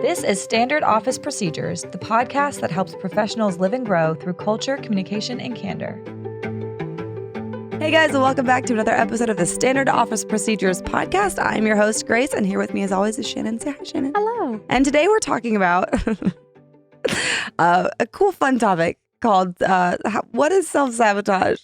This is Standard Office Procedures, the podcast that helps professionals live and grow through culture, communication, and candor. Hey guys, and welcome back to another episode of the Standard Office Procedures podcast. I'm your host, Grace, and here with me as always is Shannon. Say hi, Shannon. Hello. And today we're talking about a cool, fun topic called, what is self-sabotage?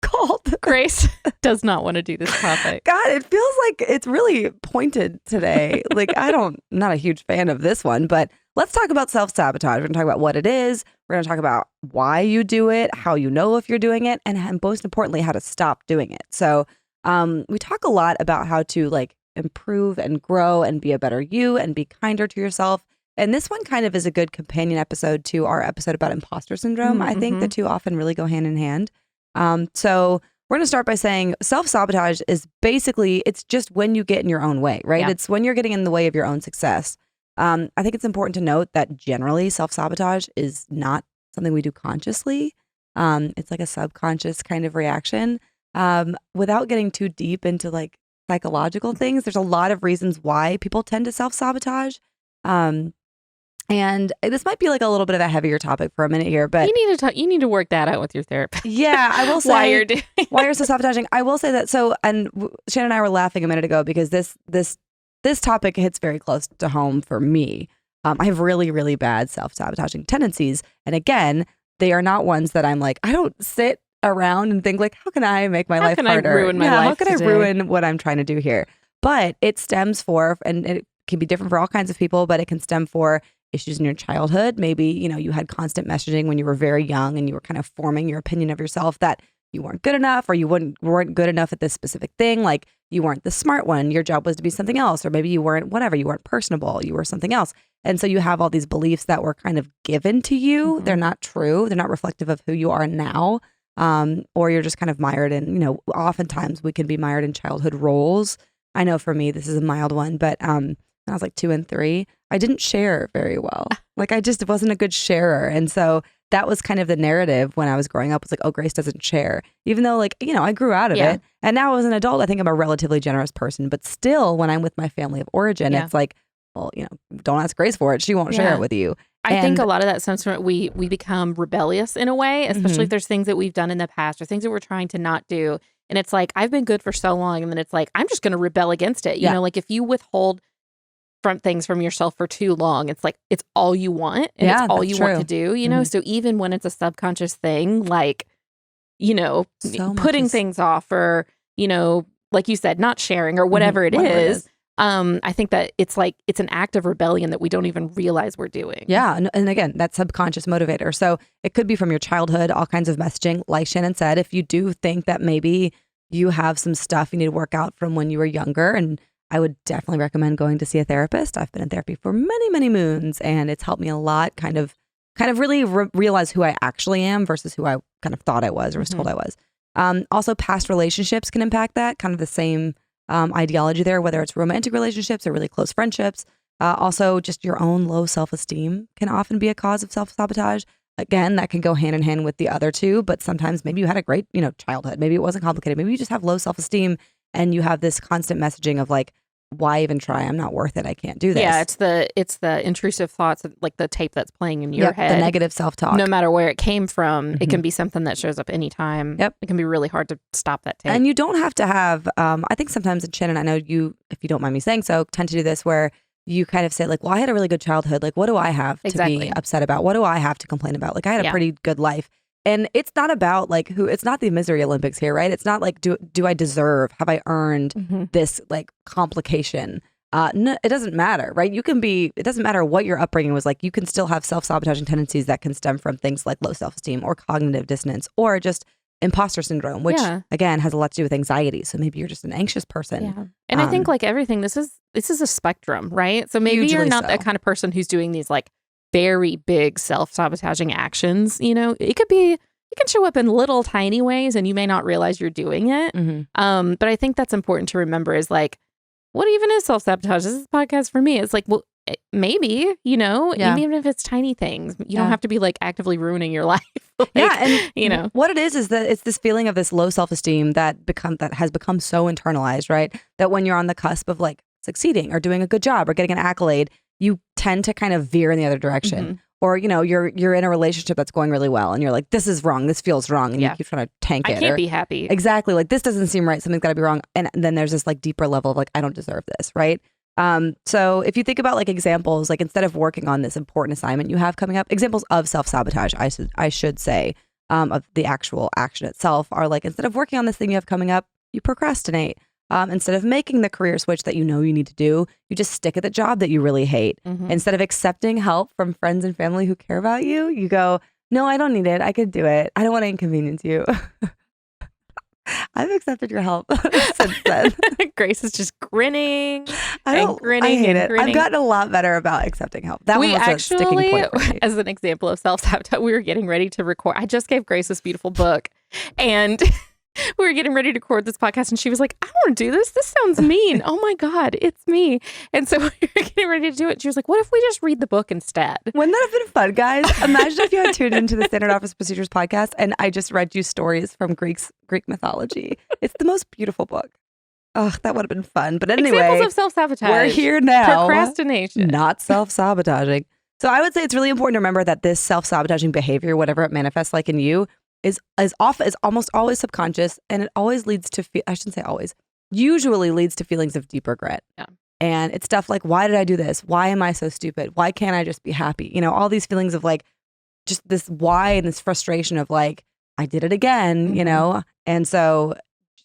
Called Grace does not want to do this topic. God, it feels like it's really pointed today. Like, I'm not a huge fan of this one, but let's talk about self-sabotage. We're going to talk about what it is. We're going to talk about why you do it, how you know if you're doing it, and most importantly, how to stop doing it. So we talk a lot about how to improve and grow and be a better you and be kinder to yourself. And this one kind of is a good companion episode to our episode about imposter syndrome. I think the two often really go hand in hand. So we're going to start by saying self-sabotage is basically, it's just when you get in your own way, right? Yeah. It's when you're getting in the way of your own success. I think it's important to note that generally self-sabotage is not something we do consciously. It's like a subconscious kind of reaction. Without getting too deep into psychological things, there's a lot of reasons why people tend to self-sabotage. And this might be a little bit of a heavier topic for a minute here, but you need to work that out with your therapist. Yeah, I will say why you're self-sabotaging. I will say that. And Shannon and I were laughing a minute ago because this topic hits very close to home for me. I have really, really bad self-sabotaging tendencies, and again, they are not ones that I'm I don't sit around and think how can I make my life harder? How can I ruin my life? How can today? I ruin what I'm trying to do here? But it stems and it can be different for all kinds of people, but it can stem for issues in your childhood. Maybe, you had constant messaging when you were very young and you were kind of forming your opinion of yourself that you weren't good enough or you weren't good enough at this specific thing. You weren't the smart one. Your job was to be something else. Or maybe you weren't personable. You were something else. And so you have all these beliefs that were kind of given to you. Mm-hmm. They're not true. They're not reflective of who you are now. Or you're just kind of mired in, oftentimes we can be mired in childhood roles. I know for me, this is a mild one, but when I was 2 and 3, I didn't share very well. I just wasn't a good sharer. And so that was kind of the narrative when I was growing up. It was oh, Grace doesn't share. Even though I grew out of it. And now as an adult, I think I'm a relatively generous person. But still, when I'm with my family of origin, it's well, don't ask Grace for it. She won't share it with you. I think a lot of that stems from we become rebellious in a way, especially if there's things that we've done in the past or things that we're trying to not do. And it's I've been good for so long. And then it's I'm just going to rebel against it. You know, if you withhold from things from yourself for too long, it's it's all you want and it's all you want to do, you know? So even when it's a subconscious thing, putting things off or, like you said, not sharing or whatever it is. I think that it's an act of rebellion that we don't even realize we're doing. Yeah. And again, that subconscious motivator. So it could be from your childhood, all kinds of messaging. Like Shannon said, if you do think that maybe you have some stuff you need to work out from when you were younger, and I would definitely recommend going to see a therapist. I've been in therapy for many, many moons, and it's helped me a lot kind of really realize who I actually am versus who I kind of thought I was or was told I was. Also, past relationships can impact that, kind of the same ideology there, whether it's romantic relationships or really close friendships. Also, just your own low self-esteem can often be a cause of self-sabotage. Again, that can go hand in hand with the other two, but sometimes maybe you had a great, childhood. Maybe it wasn't complicated. Maybe you just have low self-esteem and you have this constant messaging of why even try? I'm not worth it. I can't do this. Yeah, it's the intrusive thoughts, the tape that's playing in your head. The negative self-talk. No matter where it came from, it can be something that shows up anytime. Yep. It can be really hard to stop that tape. And you don't have to have, I think sometimes, and Shannon, I know you, if you don't mind me saying so, tend to do this where you kind of say well, I had a really good childhood. What do I have to be upset about? What do I have to complain about? I had a pretty good life. And it's not about it's not the misery Olympics here, right? It's not do I deserve, have I earned this complication? No, it doesn't matter, right? It doesn't matter what your upbringing was like. You can still have self-sabotaging tendencies that can stem from things like low self-esteem or cognitive dissonance or just imposter syndrome, which again has a lot to do with anxiety. So maybe you're just an anxious person. Yeah. And I think everything, this is a spectrum, right? So maybe you're not that kind of person who's doing these very big self-sabotaging actions. It can show up in little tiny ways and you may not realize you're doing it. But I think that's important to remember is what even is self-sabotage? This is a podcast for me. It's maybe, even if it's tiny things, you don't have to be actively ruining your life. And what it is that it's this feeling of this low self-esteem that has become so internalized, right? That when you're on the cusp of succeeding or doing a good job or getting an accolade, you tend to kind of veer in the other direction. Or, you're in a relationship that's going really well and you're like, this is wrong. This feels wrong. And you keep trying to tank it. I can't be happy. Exactly. Like, this doesn't seem right. Something's got to be wrong. And then there's this like deeper level of like, I don't deserve this. Right. So if you think about like examples, like instead of working on this important assignment you have coming up, examples of self-sabotage, I should say, of the actual action itself are like, instead of working on this thing you have coming up, you procrastinate. Instead of making the career switch that you know you need to do, you just stick at the job that you really hate. Instead of accepting help from friends and family who care about you, you go, no, I don't need it. I could do it. I don't want to inconvenience you. I've accepted your help since then. Grace is just grinning. I hate it. I've gotten a lot better about accepting help. That was a sticking point for me. As an example of self-sabotage, we were getting ready to record. I just gave Grace this beautiful book, and we were getting ready to record this podcast, and she was like, I don't want to do this. This sounds mean. Oh my God, it's me. And so we were getting ready to do it. She was like, what if we just read the book instead? Wouldn't that have been fun, guys? Imagine if you had tuned into the Standard Office Procedures podcast and I just read you stories from Greek mythology. It's the most beautiful book. Oh, that would have been fun. But anyway, examples of self-sabotage. We're here now. Procrastination. Not self-sabotaging. So I would say it's really important to remember that this self-sabotaging behavior, whatever it manifests like in you, is almost always subconscious, and it always leads to I shouldn't say always, usually leads to feelings of deep regret. Yeah. And it's stuff like, why did I do this? Why am I so stupid? Why can't I just be happy? All these feelings of like just this why and this frustration of like, I did it again, And so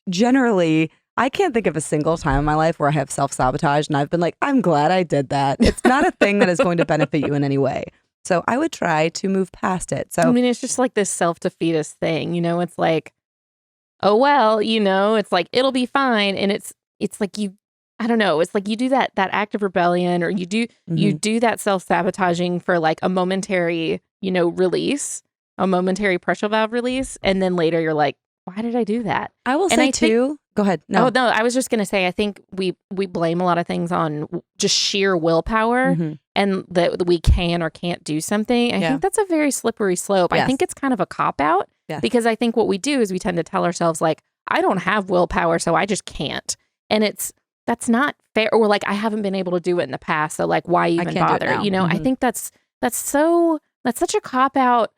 generally, I can't think of a single time in my life where I have self-sabotage and I've been like, I'm glad I did that. It's not a thing that is going to benefit you in any way. So I would try to move past it. So I mean, it's just like this self-defeatist thing, it's like, oh, well, it's like, it'll be fine. And it's like I don't know. It's like you do that act of rebellion, or you do that self-sabotaging for like a momentary, release, a momentary pressure valve release. And then later you're like, why did I do that? I will say too. Go ahead. No. Oh, no, I was just going to say, I think we blame a lot of things on just sheer willpower and that we can or can't do something. I think that's a very slippery slope. Yes. I think it's kind of a cop-out because I think what we do is we tend to tell ourselves like, I don't have willpower, so I just can't. And that's not fair. Or like, I haven't been able to do it in the past, so like, why even bother? I think that's such a cop-out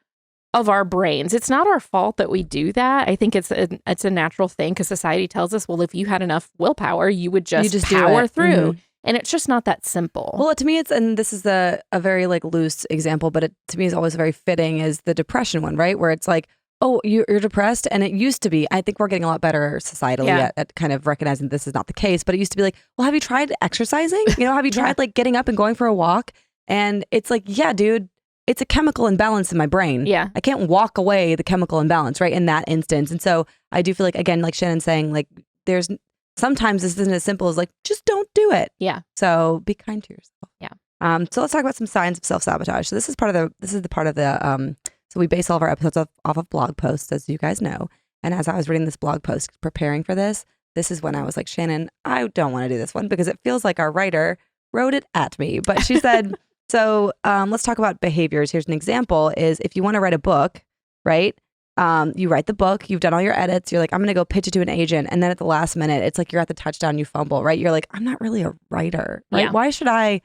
of our brains. It's not our fault that we do that. I think it's a natural thing because society tells us, well, if you had enough willpower, you would just power through. And it's just not that simple. Well, to me, and this is a very like loose example, but it to me is always very fitting, is the depression one, right? Where it's like, oh, you're depressed. And it used to be, I think we're getting a lot better societally at kind of recognizing this is not the case, but it used to be like, well, have you tried exercising? Have you tried like getting up and going for a walk? And it's like, yeah, dude, it's a chemical imbalance in my brain. Yeah. I can't walk away the chemical imbalance, right, in that instance. And so I do feel like, again, like Shannon's saying, like sometimes this isn't as simple as like, just don't do it. Yeah. So be kind to yourself. Yeah. So let's talk about some signs of self-sabotage. So this is part of the so we base all of our episodes off of blog posts, as you guys know. And as I was reading this blog post, preparing for this is when I was like, Shannon, I don't want to do this one because it feels like our writer wrote it at me. But she said, so let's talk about behaviors. Here's an example is if you want to write a book, right? You write the book, you've done all your edits, you're like, I'm going to go pitch it to an agent. And then at the last minute, it's like you're at the touchdown, you fumble, right? You're like, I'm not really a writer, right? Yeah. Why should I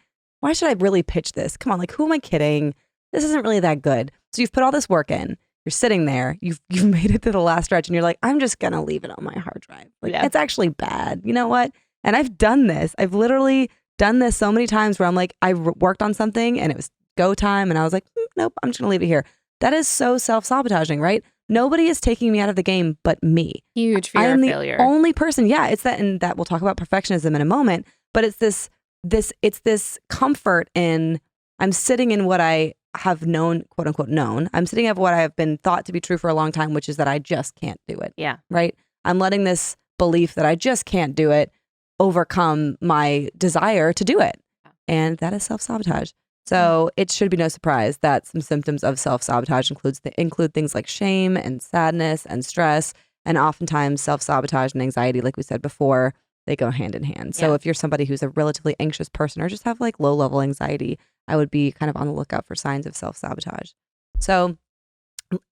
really pitch this? Come on, like, who am I kidding? This isn't really that good. So you've put all this work in, you're sitting there, you've made it to the last stretch and you're like, I'm just going to leave it on my hard drive. Like, it's actually bad. You know what? And I've done this. I've literally done this so many times where I'm like, I worked on something and it was go time and I was like, nope, I'm just going to leave it here. That is so self-sabotaging, right? Nobody is taking me out of the game but me. Huge fear of failure. I am the only person. Yeah, it's that, and that we'll talk about perfectionism in a moment, but it's this comfort in, I'm sitting in what I have known, quote unquote known. I'm sitting in what I have been thought to be true for a long time, which is that I just can't do it. Yeah. Right? I'm letting this belief that I just can't do it overcome my desire to do it. And that is self-sabotage. So it should be no surprise that some symptoms of self-sabotage include things like shame and sadness and stress. And oftentimes self-sabotage and anxiety, like we said before, they go hand in hand. So if you're somebody who's a relatively anxious person or just have like low-level anxiety, I would be kind of on the lookout for signs of self-sabotage. So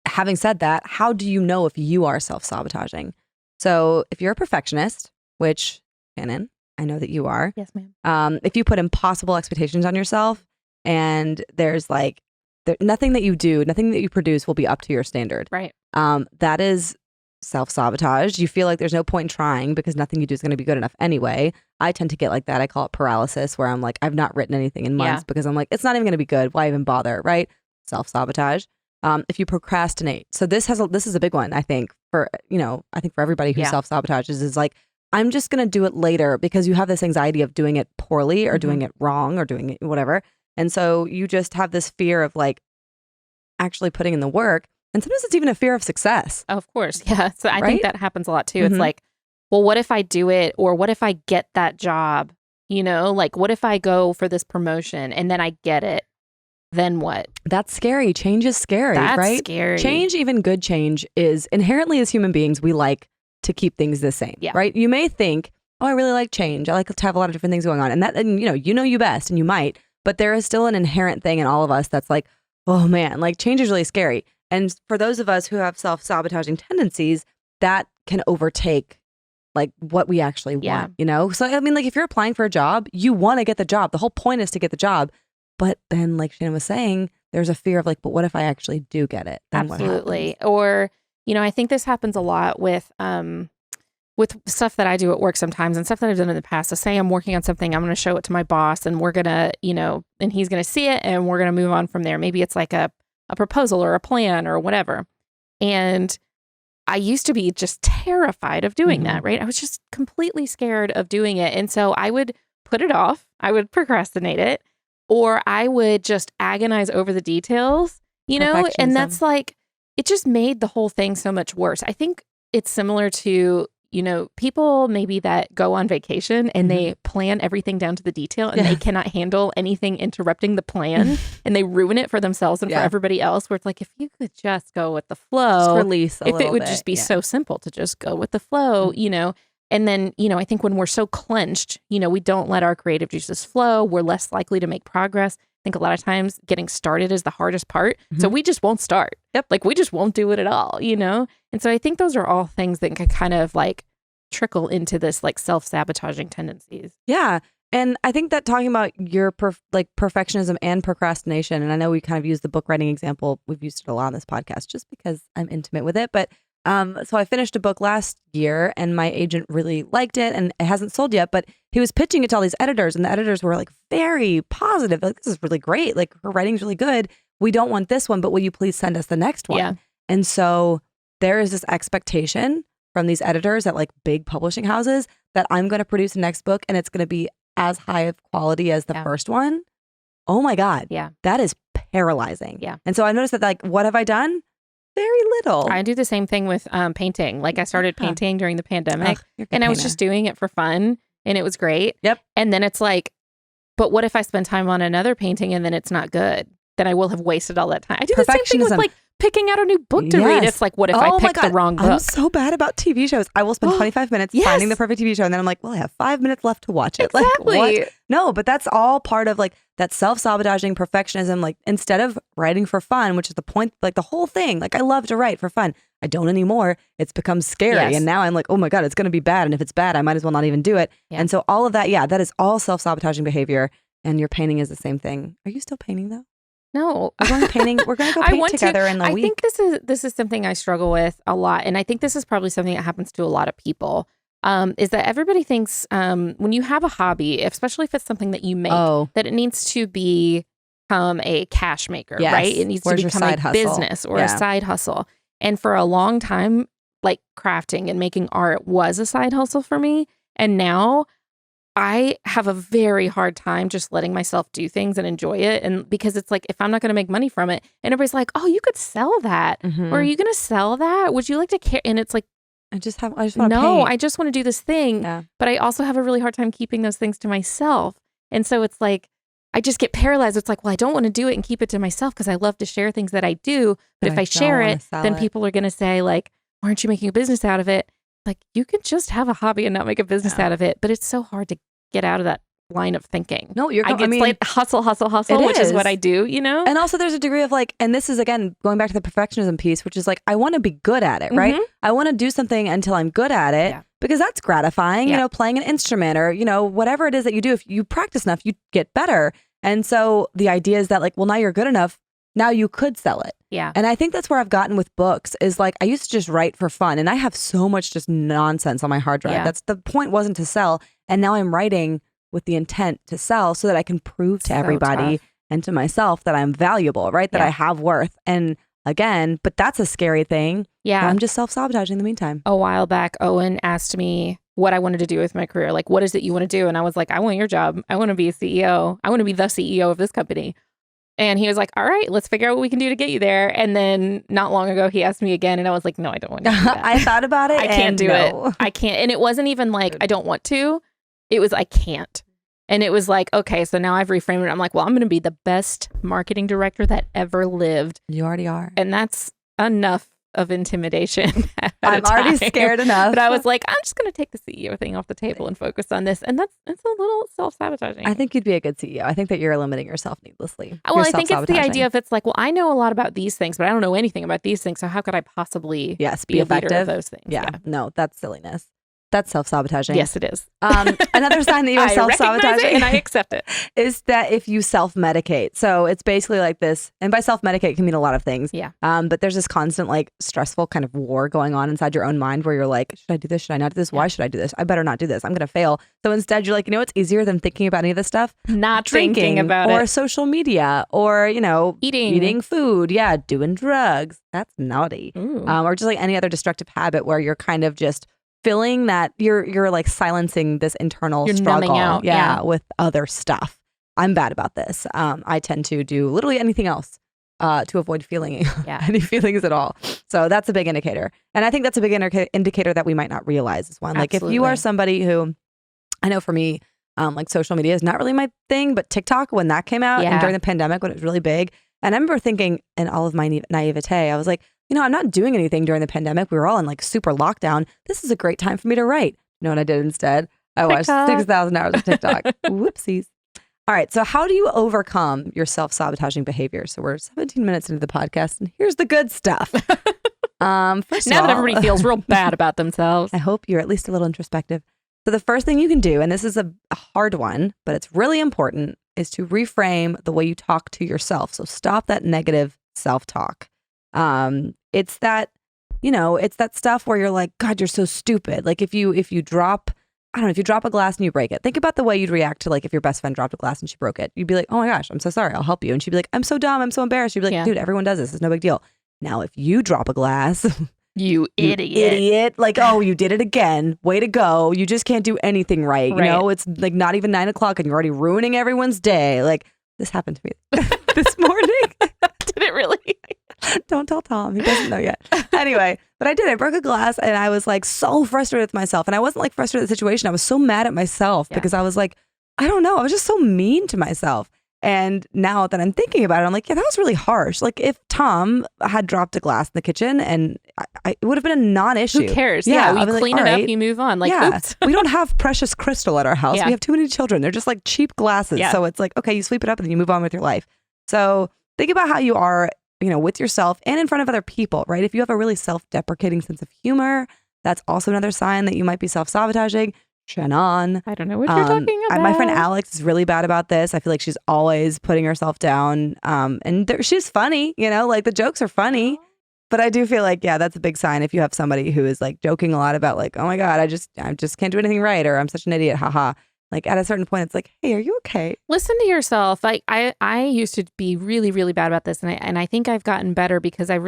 having said that, how do you know if you are self-sabotaging? So if you're a perfectionist, which, Shannon, I know that you are. Yes, ma'am. If you put impossible expectations on yourself, and there's like nothing that you do, nothing that you produce will be up to your standard. Right. That is self-sabotage. You feel like there's no point in trying because nothing you do is going to be good enough anyway. I tend to get like that. I call it paralysis, where I'm like, I've not written anything in months because I'm like, it's not even going to be good. Why even bother? Right? Self-sabotage. If you procrastinate. So this is a big one, I think, for everybody who self-sabotages is like, I'm just going to do it later, because you have this anxiety of doing it poorly or doing it wrong or doing it whatever. And so you just have this fear of like actually putting in the work. And sometimes it's even a fear of success. Of course. Yeah. So I think that happens a lot too. It's like, well, what if I do it? Or what if I get that job? You know, like what if I go for this promotion and then I get it? Then what? That's scary. Change is scary, That's right? Scary. Change, even good change, is inherently, as human beings, we like to keep things the same, right? You may think, oh, I really like change. I like to have a lot of different things going on. And you know you best, and you might, but there is still an inherent thing in all of us that's like, oh man, like change is really scary. And for those of us who have self-sabotaging tendencies, that can overtake like what we actually want, you know? So, I mean, like if you're applying for a job, you want to get the job. The whole point is to get the job. But then, like Shannon was saying, there's a fear of like, but what if I actually do get it? Then absolutely. Or, I think this happens a lot with stuff that I do at work sometimes and stuff that I've done in the past. So say I'm working on something, I'm going to show it to my boss, and we're going to, and he's going to see it, and we're going to move on from there. Maybe it's like a proposal or a plan or whatever. And I used to be just terrified of doing that, right? I was just completely scared of doing it. And so I would put it off. I would procrastinate it, or I would just agonize over the details, and that's like, it just made the whole thing so much worse. I think it's similar to, people maybe that go on vacation and they plan everything down to the detail, and they cannot handle anything interrupting the plan and they ruin it for themselves and for everybody else, where it's like, if you could just go with the flow, just release if it would just be so simple to just go with the flow, and then, I think when we're so clenched, we don't let our creative juices flow. We're less likely to make progress. I think a lot of times getting started is the hardest part. So we just won't start. Like we just won't do it at all, And so I think those are all things that can kind of like trickle into this like self-sabotaging tendencies. Yeah. And I think that talking about your perfectionism and procrastination, and I know we kind of used the book writing example. We've used it a lot on this podcast just because I'm intimate with it. But so I finished a book last year, and my agent really liked it, and it hasn't sold yet, but he was pitching it to all these editors, and the editors were like very positive. Like, this is really great. Like, her writing's really good. We don't want this one, but will you please send us the next one? Yeah. And so there is this expectation from these editors at like big publishing houses that I'm going to produce the next book, and it's going to be as high of quality as the first one. Oh my God. Yeah. That is paralyzing. Yeah. And so I noticed that, like, what have I done? Very little. I do the same thing with painting. Like I started painting during the pandemic, and I was just doing it for fun, and it was great. Yep. And then it's like, but what if I spend time on another painting and then it's not good? Then I will have wasted all that time. I do the same thing with like picking out a new book to read. It's like, what if I picked the wrong book? I'm so bad about TV shows. I will spend 25 minutes finding the perfect TV show, and then I'm like, well, I have 5 minutes left to watch it. Exactly. Like, what? No, but that's all part of like that self-sabotaging perfectionism. Like, instead of writing for fun, which is the point, like the whole thing, like I love to write for fun. I don't anymore. It's become scary. And now I'm like, oh my God, it's going to be bad. And if it's bad, I might as well not even do it. Yeah. And so all of that, that is all self-sabotaging behavior. And your painting is the same thing. Are you still painting though? No, we're going painting. We're going to go paint together in the week. I think this is something I struggle with a lot, and I think this is probably something that happens to a lot of people. Is that everybody thinks when you have a hobby, especially if it's something that you make, that it needs to become a cash maker, right? It needs to become a business or a side hustle. And for a long time, like crafting and making art was a side hustle for me, and now I have a very hard time just letting myself do things and enjoy it. And because it's like, if I'm not going to make money from it, and everybody's like, oh, you could sell that. Or are you going to sell that? Would you like to care? And it's like, I just want to paint. I just want to do this thing. Yeah. But I also have a really hard time keeping those things to myself. And so it's like, I just get paralyzed. It's like, well, I don't want to do it and keep it to myself because I love to share things that I do. But if I share it, then people are going to say like, why aren't you making a business out of it? Like, you can just have a hobby and not make a business out of it. But it's so hard to get out of that line of thinking. No, like hustle, which is what I do, And also there's a degree of like, and this is again, going back to the perfectionism piece, which is like, I want to be good at it, right? I want to do something until I'm good at it because that's gratifying, playing an instrument or, whatever it is that you do. If you practice enough, you get better. And so the idea is that like, well, now you're good enough. Now you could sell it. Yeah. And I think that's where I've gotten with books is like, I used to just write for fun and I have so much just nonsense on my hard drive. Yeah. That's the point wasn't to sell. And now I'm writing with the intent to sell so that I can prove to everybody and to myself that I'm valuable, right? That I have worth. And again, but that's a scary thing. Yeah. I'm just self-sabotaging in the meantime. A while back, Owen asked me what I wanted to do with my career. Like, what is it you want to do? And I was like, I want your job. I want to be a CEO. I want to be the CEO of this company. And he was like, all right, let's figure out what we can do to get you there. And then not long ago, he asked me again. And I was like, no, I don't want to do that. I thought about it. I can't do it. I can't. And it wasn't even like, I don't want to. It was, I can't. And it was like, okay, so now I've reframed it. I'm like, well, I'm going to be the best marketing director that ever lived. You already are. And that's enough of intimidation. I'm already scared enough. But I was like, I'm just going to take the CEO thing off the table and focus on this. And it's a little self-sabotaging. I think you'd be a good CEO. I think that you're limiting yourself needlessly. Well, I think it's the idea of it's like, well, I know a lot about these things, but I don't know anything about these things. So how could I possibly be a effective leader of those things? Yeah. No, that's silliness. That's self-sabotaging. Yes, it is. Another sign that you're self-sabotaging, and I accept it, is that if you self-medicate. So it's basically like this, and by self-medicate can mean a lot of things. Yeah. But there's this constant like stressful kind of war going on inside your own mind where you're like, should I do this? Should I not do this? Why should I do this? I better not do this. I'm going to fail. So instead you're like, you know what's easier than thinking about any of this stuff? Not drinking thinking about or it. social media or, you know, eating food. Yeah. Doing drugs. That's naughty. Or just like any other destructive habit where you're kind of just feeling that you're like silencing this internal struggle out, with other stuff. I'm bad about this. I tend to do literally anything else to avoid feeling any feelings at all. So that's a big indicator. And I think that's a big indicator that we might not realize is one. Like if you are somebody who, I know for me, like social media is not really my thing, but TikTok, when that came out and during the pandemic when it was really big, and I remember thinking in all of my naivete, I was like, you know, I'm not doing anything during the pandemic. We were all in like super lockdown. This is a great time for me to write. You know what I did instead? I watched 6,000 hours of TikTok. Whoopsies. All right. So how do you overcome your self-sabotaging behavior? So we're 17 minutes into the podcast and here's the good stuff. First now that everybody feels real bad about themselves. I hope you're at least a little introspective. So the first thing you can do, and this is a hard one, but it's really important, is to reframe the way you talk to yourself. So stop that negative self-talk. It's that, you know, it's that stuff where you're like, God, you're so stupid. Like if you drop, I don't know, if you drop a glass and you break it, think about the way you'd react to like if your best friend dropped a glass and she broke it. You'd be like, oh my gosh, I'm so sorry. I'll help you. And she'd be like, I'm so dumb. I'm so embarrassed. You'd be like, dude, everyone does this. It's no big deal. Now, if you drop a glass, you idiot. Like, oh, you did it again. Way to go. You just can't do anything right. You know, it's like not even 9 o'clock and you're already ruining everyone's day. Like this happened to me this morning. Did it really? Don't tell Tom. He doesn't know yet. Anyway, but I did. I broke a glass and I was like so frustrated with myself. And I wasn't like frustrated with the situation. I was so mad at myself because I was like, I don't know. I was just so mean to myself. And now that I'm thinking about it, I'm like, yeah, that was really harsh. Like if Tom had dropped a glass in the kitchen and it would have been a non-issue. Who cares? Yeah, we clean like, it right. up, you move on. Like, oops. We don't have precious crystal at our house. We have too many children. They're just like cheap glasses. So it's like, okay, you sweep it up and then you move on with your life. So think about how you are, you know, with yourself and in front of other people, right? If you have a really self-deprecating sense of humor, that's also another sign that you might be self-sabotaging. Shannon. I don't know what you're talking about. My friend Alex is really bad about this. I feel like she's always putting herself down. And she's funny, you know, like the jokes are funny. But I do feel like, yeah, that's a big sign if you have somebody who is like joking a lot about like, oh my God, I just can't do anything right. Or I'm such an idiot. Haha. Like at a certain point, it's like, hey, are you okay? Listen to yourself. Like I used to be really, really bad about this. And I think I've gotten better because I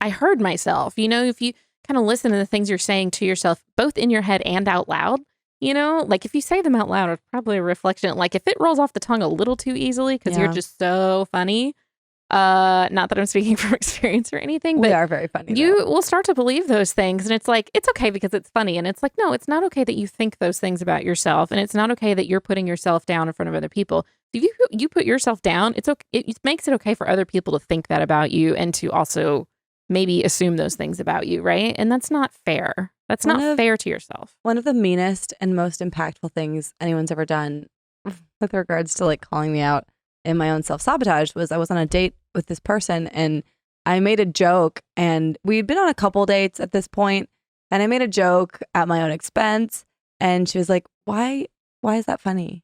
heard myself. You know, if you kind of listen to the things you're saying to yourself, both in your head and out loud, you know, like if you say them out loud, it's probably a reflection. Like if it rolls off the tongue a little too easily because you're just so funny. Not that I'm speaking from experience or anything, but we are very funny. You will start to believe those things. And it's like, it's okay because it's funny. And it's like, no, it's not okay that you think those things about yourself. And it's not okay that you're putting yourself down in front of other people. If you put yourself down, it's okay. It makes it okay for other people to think that about you and to also maybe assume those things about you, right? And that's not fair. That's not fair to yourself. One of the meanest and most impactful things anyone's ever done with regards to like calling me out in my own self-sabotage was I was on a date with this person and I made a joke, and we'd been on a couple dates at this point, and I made a joke at my own expense, and she was like, why is that funny?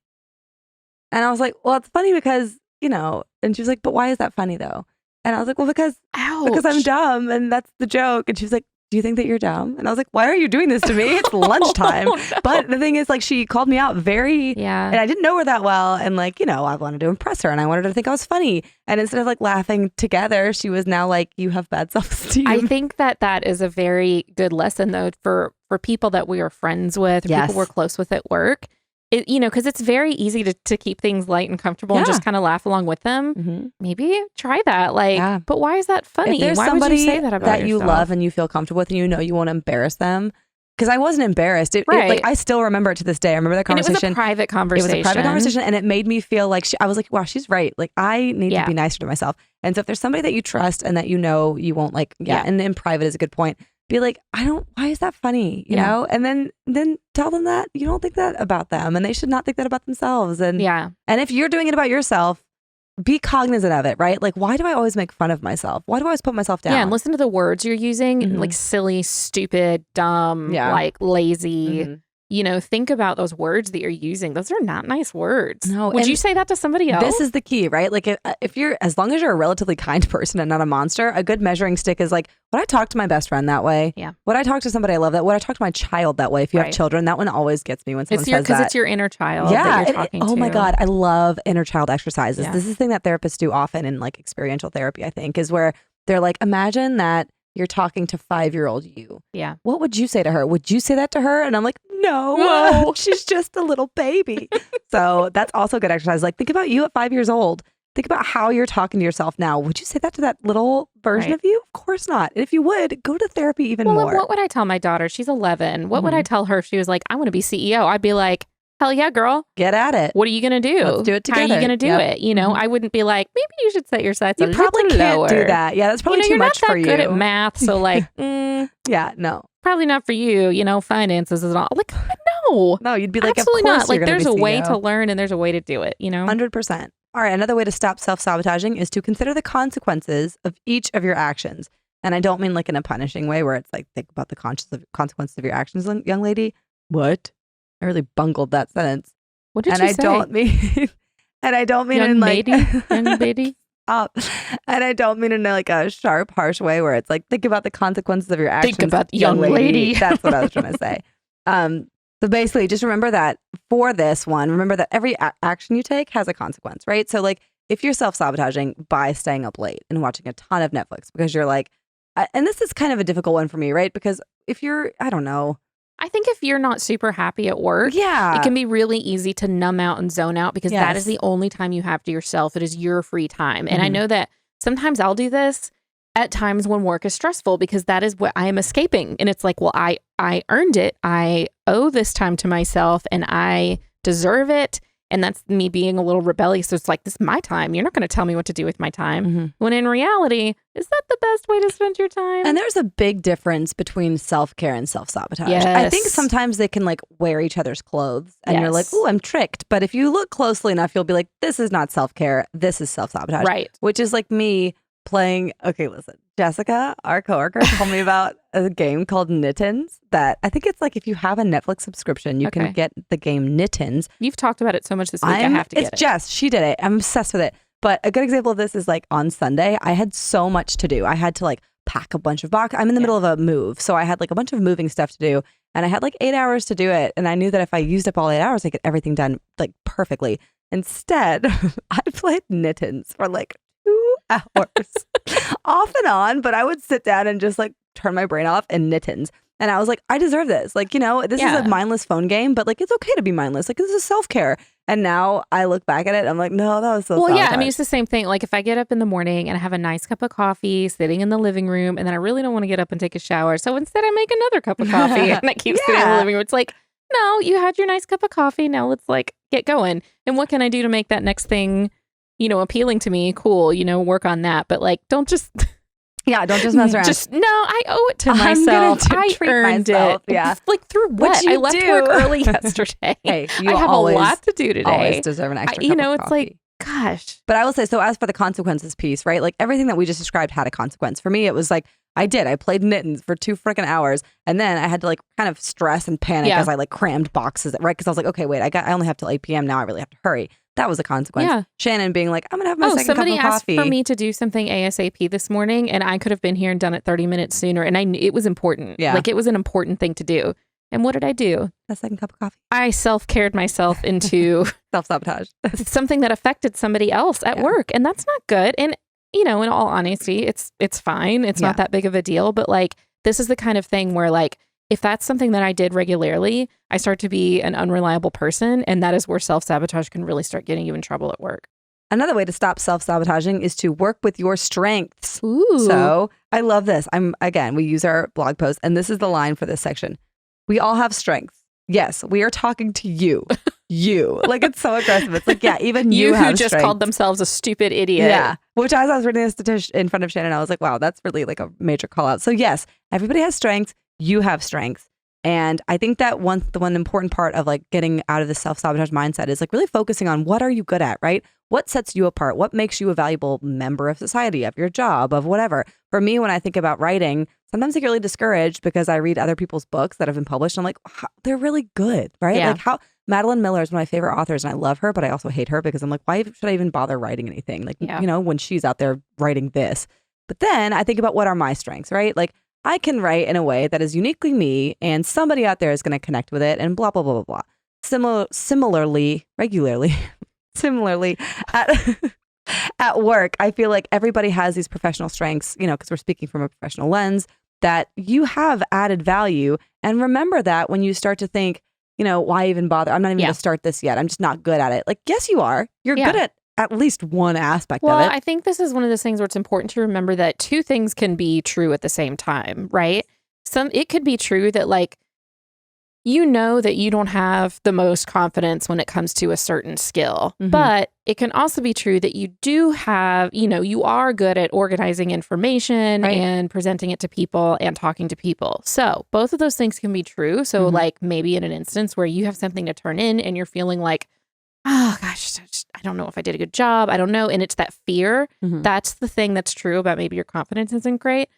And I was like, well, it's funny because, and she was like, but why is that funny though? And I was like, well, because I'm dumb and that's the joke. And she's like, do you think that you're dumb? And I was like, why are you doing this to me? It's lunchtime. No. But the thing is, like, she called me out and I didn't know her that well. And like, I wanted to impress her and I wanted her to think I was funny. And instead of like laughing together, she was now like, you have bad self-esteem. I think that is a very good lesson though, for people that we are friends with, or people we're close with at work. Because it's very easy to keep things light and comfortable and just kind of laugh along with them. Mm-hmm. Maybe try that. Like, but why is that funny? If there's why somebody would you say that about yourself? You love and you feel comfortable with and you won't embarrass them? Because I wasn't embarrassed. Like, I still remember it to this day. I remember that conversation. And it was a private conversation. It was a private conversation, and it made me feel like I was like, wow, she's right. Like, I need to be nicer to myself. And so if there's somebody that you trust and that you won't like, and in private is a good point. Be like, why is that funny? You know? And then tell them that you don't think that about them and they should not think that about themselves. And and if you're doing it about yourself, be cognizant of it, right? Like, why do I always make fun of myself? Why do I always put myself down? Yeah, and listen to the words you're using, like silly, stupid, dumb, like lazy. Think about those words that you're using. Those are not nice words. No, would you say that to somebody else? This is the key, right? Like if you're, as long as you're a relatively kind person and not a monster, a good measuring stick is like, would I talk to my best friend that way? Yeah. Would I talk to somebody I love that? Would I talk to my child that way? If you have children, that one always gets me when someone says that. Because it's your inner child that you're talking to. Oh my God, I love inner child exercises. This is the thing that therapists do often in like experiential therapy, I think, is where they're like, imagine that you're talking to 5-year-old you. Yeah. What would you say to her? Would you say that to her? And I'm like, no, she's just a little baby. So that's also good exercise. Like, think about you at 5 years old. Think about how you're talking to yourself now. Would you say that to that little version of you? Of course not. And if you would, go to therapy even more. What would I tell my daughter? She's 11. What would I tell her if she was like, I want to be CEO? I'd be like, hell yeah, girl. Get at it. What are you going to do? Let's do it together. How are you going to do it? I wouldn't be like, maybe you should set your sights a little lower. You probably can't do that. Yeah, that's probably too much for you. You're not that good at math, so like, yeah, no. Probably not for you, finances and all. Like, no. No, you'd be like, absolutely of course not. Like, there's a way CEO. to learn and there's a way to do it, 100%. All right, another way to stop self-sabotaging is to consider the consequences of each of your actions. And I don't mean like in a punishing way where it's like, think about the consequences of your actions, young lady. What? I really bungled that sentence. What did you say? And I don't mean young in like young lady. And I don't mean in like a sharp, harsh way where it's like, think about the consequences of your actions. Think about young lady. That's what I was trying to say. So basically, just remember that for this one, remember that every action you take has a consequence, right? So like, if you're self-sabotaging by staying up late and watching a ton of Netflix because you're like, and this is kind of a difficult one for me, right? Because if you're, I don't know. I think if you're not super happy at work, it can be really easy to numb out and zone out because that is the only time you have to yourself. It is your free time. And I know that sometimes I'll do this at times when work is stressful because that is what I am escaping. And it's like, well, I earned it. I owe this time to myself and I deserve it. And that's me being a little rebellious. So it's like, this is my time. You're not going to tell me what to do with my time. When in reality, is that the best way to spend your time? And there's a big difference between self-care and self-sabotage. Yes. I think sometimes they can like wear each other's clothes and you're like, oh, I'm tricked. But if you look closely enough, you'll be like, this is not self-care. This is self-sabotage. Right. Which is like me playing, okay, listen, Jessica, our coworker, told me about a game called Knittens that I think it's like if you have a Netflix subscription, you can get the game Knittens. You've talked about it so much this week, I have to get it. It's Jess, she did it. I'm obsessed with it. But a good example of this is like on Sunday, I had so much to do. I had to like pack a bunch of boxes. I'm in the middle of a move. So I had like a bunch of moving stuff to do and I had like 8 hours to do it. And I knew that if I used up all 8 hours, I get everything done like perfectly. Instead, I played Knittens for like 2 hours off and on, but I would sit down and just like turn my brain off and Knittens. And I was like, I deserve this. Like, this is a mindless phone game, but like, it's okay to be mindless. Like, this is self-care. And now I look back at it, I'm like, no, that was so Well, yeah, I mean, it's the same thing. Like if I get up in the morning and I have a nice cup of coffee sitting in the living room and then I really don't want to get up and take a shower. So instead I make another cup of coffee and I keep sitting in the living room. It's like, no, you had your nice cup of coffee. Now let's like get going. And what can I do to make that next thing, appealing to me? Cool, work on that. But like, don't just... Yeah, don't just mess around. I owe it to myself. I earned it. Yeah. Like through what? I left work early yesterday. Hey, I have a lot to do today. Always deserve an extra cup of coffee. It's like, gosh. But I will say, so as for the consequences piece, right? Like everything that we just described had a consequence. For me, it was like, I played Knittens for 2 freaking hours. And then I had to like kind of stress and panic as I like crammed boxes, right? Because I was like, okay, wait, I only have till 8 p.m. now. I really have to hurry. that was a consequence. Yeah. Shannon being like, I'm going to have my second cup of coffee. Somebody asked for me to do something ASAP this morning, and I could have been here and done it 30 minutes sooner. And I knew it was important. Yeah. Like, it was an important thing to do. And what did I do? A second cup of coffee. I self-cared myself into self-sabotage. something that affected somebody else at work. And that's not good. And, in all honesty, it's fine. It's not that big of a deal. But like, this is the kind of thing where like, if that's something that I did regularly, I start to be an unreliable person. And that is where self-sabotage can really start getting you in trouble at work. Another way to stop self-sabotaging is to work with your strengths. Ooh. So I love this. We use our blog post, and this is the line for this section. We all have strengths. Yes, we are talking to you. You. Like, it's so aggressive. It's like, yeah, even you have who just strengths. called themselves a stupid idiot. Yeah. Which as I was reading this in front of Shannon, I was like, wow, that's really like a major call out. So yes, everybody has strengths. You have strengths. And I think that the one important part of like getting out of the self-sabotage mindset is like really focusing on what are you good at, right? What sets you apart? What makes you a valuable member of society, of your job, of whatever? For me, when I think about writing, sometimes I get really discouraged because I read other people's books that have been published. And I'm like, they're really good, right? Yeah. Like Madeline Miller is one of my favorite authors, and I love her, but I also hate her because I'm like, why should I even bother writing anything? Like, when she's out there writing this. But then I think about what are my strengths, right? Like, I can write in a way that is uniquely me, and somebody out there is going to connect with it, and blah, blah, blah, blah, blah. Similarly, at work, I feel like everybody has these professional strengths, because we're speaking from a professional lens, that you have added value. And remember that when you start to think, why even bother? I'm not even going to start this yet. I'm just not good at it. Like, yes, you are. You're good at least one aspect of it. Well, I think this is one of those things where it's important to remember that two things can be true at the same time, right? It could be true that like, that you don't have the most confidence when it comes to a certain skill, but it can also be true that you do have, you are good at organizing information and presenting it to people and talking to people. So both of those things can be true. So like maybe in an instance where you have something to turn in and you're feeling like, oh gosh, I don't know if I did a good job. I don't know. And it's that fear. That's the thing that's true about maybe your confidence isn't great.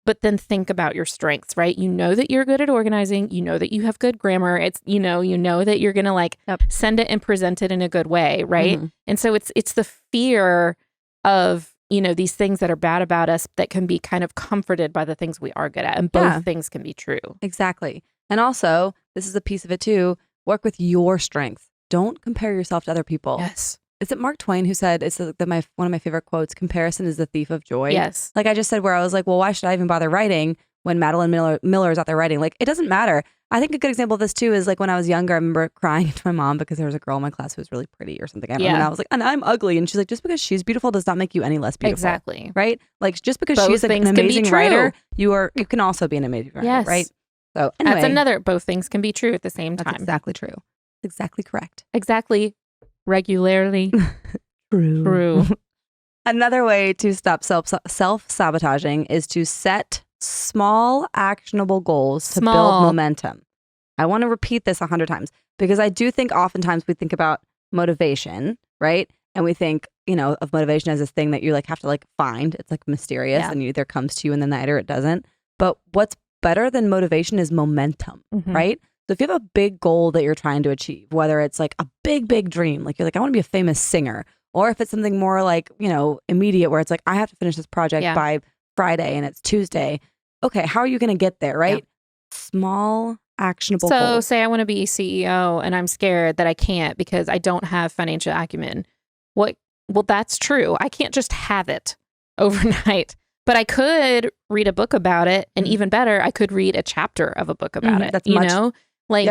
But then think about your strengths, right? You know that you're good at organizing. You know that you have good grammar. It's, you know that you're going to like send it and present it in a good way, right? And so it's the fear of, these things that are bad about us that can be kind of comforted by the things we are good at. And both things can be true. Exactly. And also, this is a piece of it too, work with your strengths. Don't compare yourself to other people. Yes. Is it Mark Twain who said, it's one of my favorite quotes, comparison is the thief of joy? Yes. Like I just said, where I was like, well, why should I even bother writing when Madeline Miller is out there writing? Like, it doesn't matter. I think a good example of this too is like when I was younger, I remember crying to my mom because there was a girl in my class who was really pretty or something. I don't know. And I was like, and I'm ugly. And she's like, just because she's beautiful does not make you any less beautiful. Exactly. Right? Like just because she's like, an amazing writer, you can also be an amazing writer, right? So anyway. That's both things can be true at the same time. That's exactly true. Exactly correct. Exactly. Regularly. True. Another way to stop self-sabotaging is to set small, actionable goals to build momentum. I want to repeat this 100 times because I do think oftentimes we think about motivation, right? And we think, of motivation as this thing that you like have to like find. It's like mysterious and it either comes to you in the night or it doesn't. But what's better than motivation is momentum, right? So if you have a big goal that you're trying to achieve, whether it's like a big, big dream, like you're like, I want to be a famous singer, or if it's something more like, immediate where it's like, I have to finish this project by Friday and it's Tuesday. Okay, how are you going to get there, right? Small, actionable goals. So say I want to be CEO and I'm scared that I can't because I don't have financial acumen. Well, that's true. I can't just have it overnight. But I could read a book about it, and even better, I could read a chapter of a book about it. That's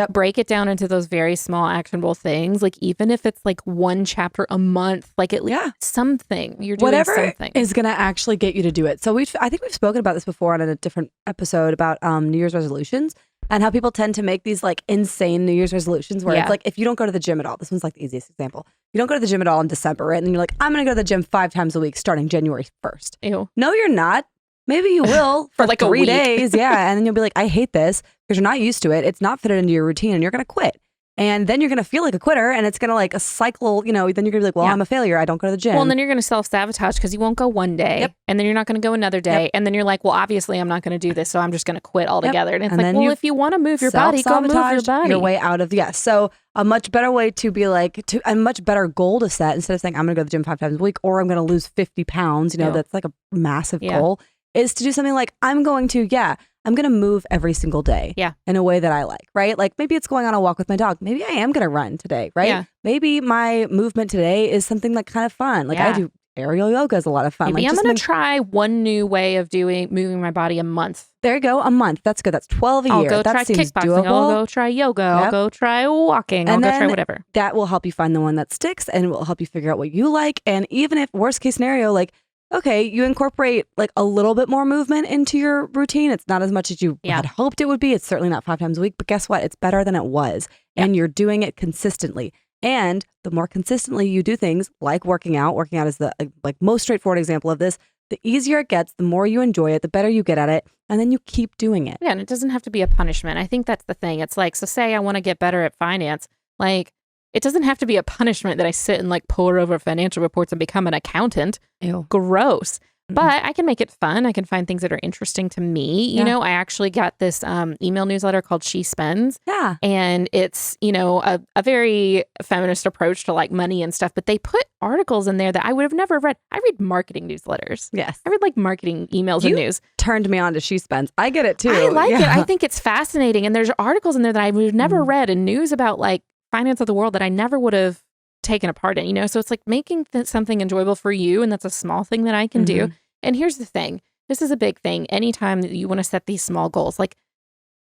break it down into those very small actionable things. Like even if it's like one chapter a month, like at least something you're doing. Whatever something is going to actually get you to do it. So I think we've spoken about this before on a different episode about New Year's resolutions and how people tend to make these like insane New Year's resolutions where it's like if you don't go to the gym at all. This one's like the easiest example. You don't go to the gym at all in December, right? And then you're like, I'm going to go to the gym 5 times a week starting January 1st. Ew. No, you're not. Maybe you will for like 3 days. Yeah. And then you'll be like, I hate this because you're not used to it. It's not fitted into your routine and you're going to quit. And then you're going to feel like a quitter and it's going to like a cycle, then you're going to be like, well, I'm a failure. I don't go to the gym. Well, and then you're going to self-sabotage because you won't go one day and then you're not going to go another day. And then you're like, well, obviously I'm not going to do this. So I'm just going to quit altogether. And it's like, well, if you want to move your body, go move your body. Your way out of, So a much better way to be like, a much better goal to set instead of saying, I'm going to go to the gym 5 times a week or I'm going to lose 50 pounds, that's like a massive goal, is to do something like, I'm going to move every single day in a way that I like, right? Like maybe it's going on a walk with my dog. Maybe I am going to run today, right? Yeah. Maybe my movement today is something like kind of fun. Like I do aerial yoga is a lot of fun. Maybe I'm going to try one new way of moving my body a month. There you go. A month. That's good. That's 12 a year. I'll go that try seems kickboxing. doable. I'll go try yoga. I'll go try walking. I'll go try whatever. That will help you find the one that sticks and will help you figure out what you like. And even if worst case scenario, like, okay, you incorporate like a little bit more movement into your routine. It's not as much as you had hoped it would be. It's certainly not 5 times a week, but guess what? It's better than it was. And you're doing it consistently. And the more consistently you do things like working out is the like most straightforward example of this. The easier it gets, the more you enjoy it, the better you get at it. And then you keep doing it. Yeah. And it doesn't have to be a punishment. I think that's the thing. It's like, so say I want to get better at finance. Like, it doesn't have to be a punishment that I sit and like pore over financial reports and become an accountant. Ew. Gross. But I can make it fun. I can find things that are interesting to me. You know, I actually got this email newsletter called She Spends. Yeah. And it's, a very feminist approach to like money and stuff. But they put articles in there that I would have never read. I read marketing newsletters. Yes. I read like marketing emails and news. Turned me on to She Spends. I get it too. I like it. I think it's fascinating. And there's articles in there that I would have never read and news about like finance of the world that I never would have taken a part in, so it's like making something enjoyable for you. And that's a small thing that I can do. And here's the thing. This is a big thing. Anytime that you want to set these small goals, like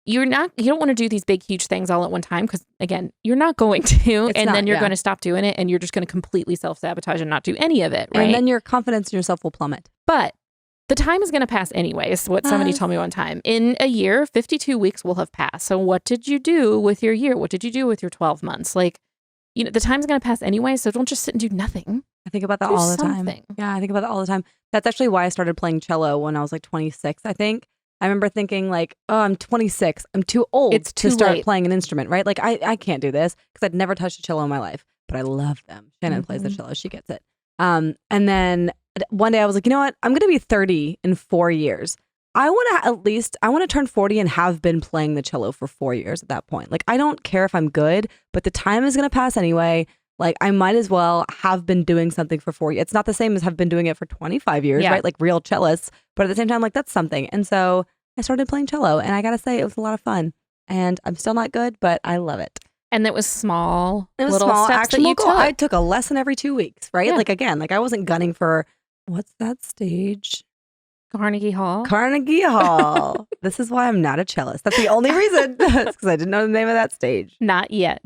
you don't want to do these big, huge things all at one time. Cause again, you're not going to, then you're going to stop doing it and you're just going to completely self-sabotage and not do any of it. Right. And then your confidence in yourself will plummet. But the time is going to pass anyway, is what somebody told me one time. In a year, 52 weeks will have passed. So what did you do with your year? What did you do with your 12 months? Like, the time's going to pass anyway. So don't just sit and do nothing. I think about that all the time. Yeah, I think about that all the time. That's actually why I started playing cello when I was like 26, I think. I remember thinking like, oh, I'm 26. I'm too old to start playing an instrument, right? Like I can't do this because I'd never touched a cello in my life, but I love them. Shannon plays the cello. She gets it. And then one day I was like, you know what? I'm going to be 30 in 4 years. I want to turn 40 and have been playing the cello for 4 years at that point. Like, I don't care if I'm good, but the time is going to pass anyway. Like, I might as well have been doing something for 4 years. It's not the same as have been doing it for 25 years, right? Like real cellists. But at the same time, like, that's something. And so I started playing cello and I got to say, it was a lot of fun. And I'm still not good, but I love it. And it was small. It was little small, steps that you took. I took a lesson every 2 weeks, right? Yeah. Like, again, like I wasn't gunning for, what's that stage? Carnegie Hall. This is why I'm not a cellist. That's the only reason. It's because I didn't know the name of that stage. Not yet.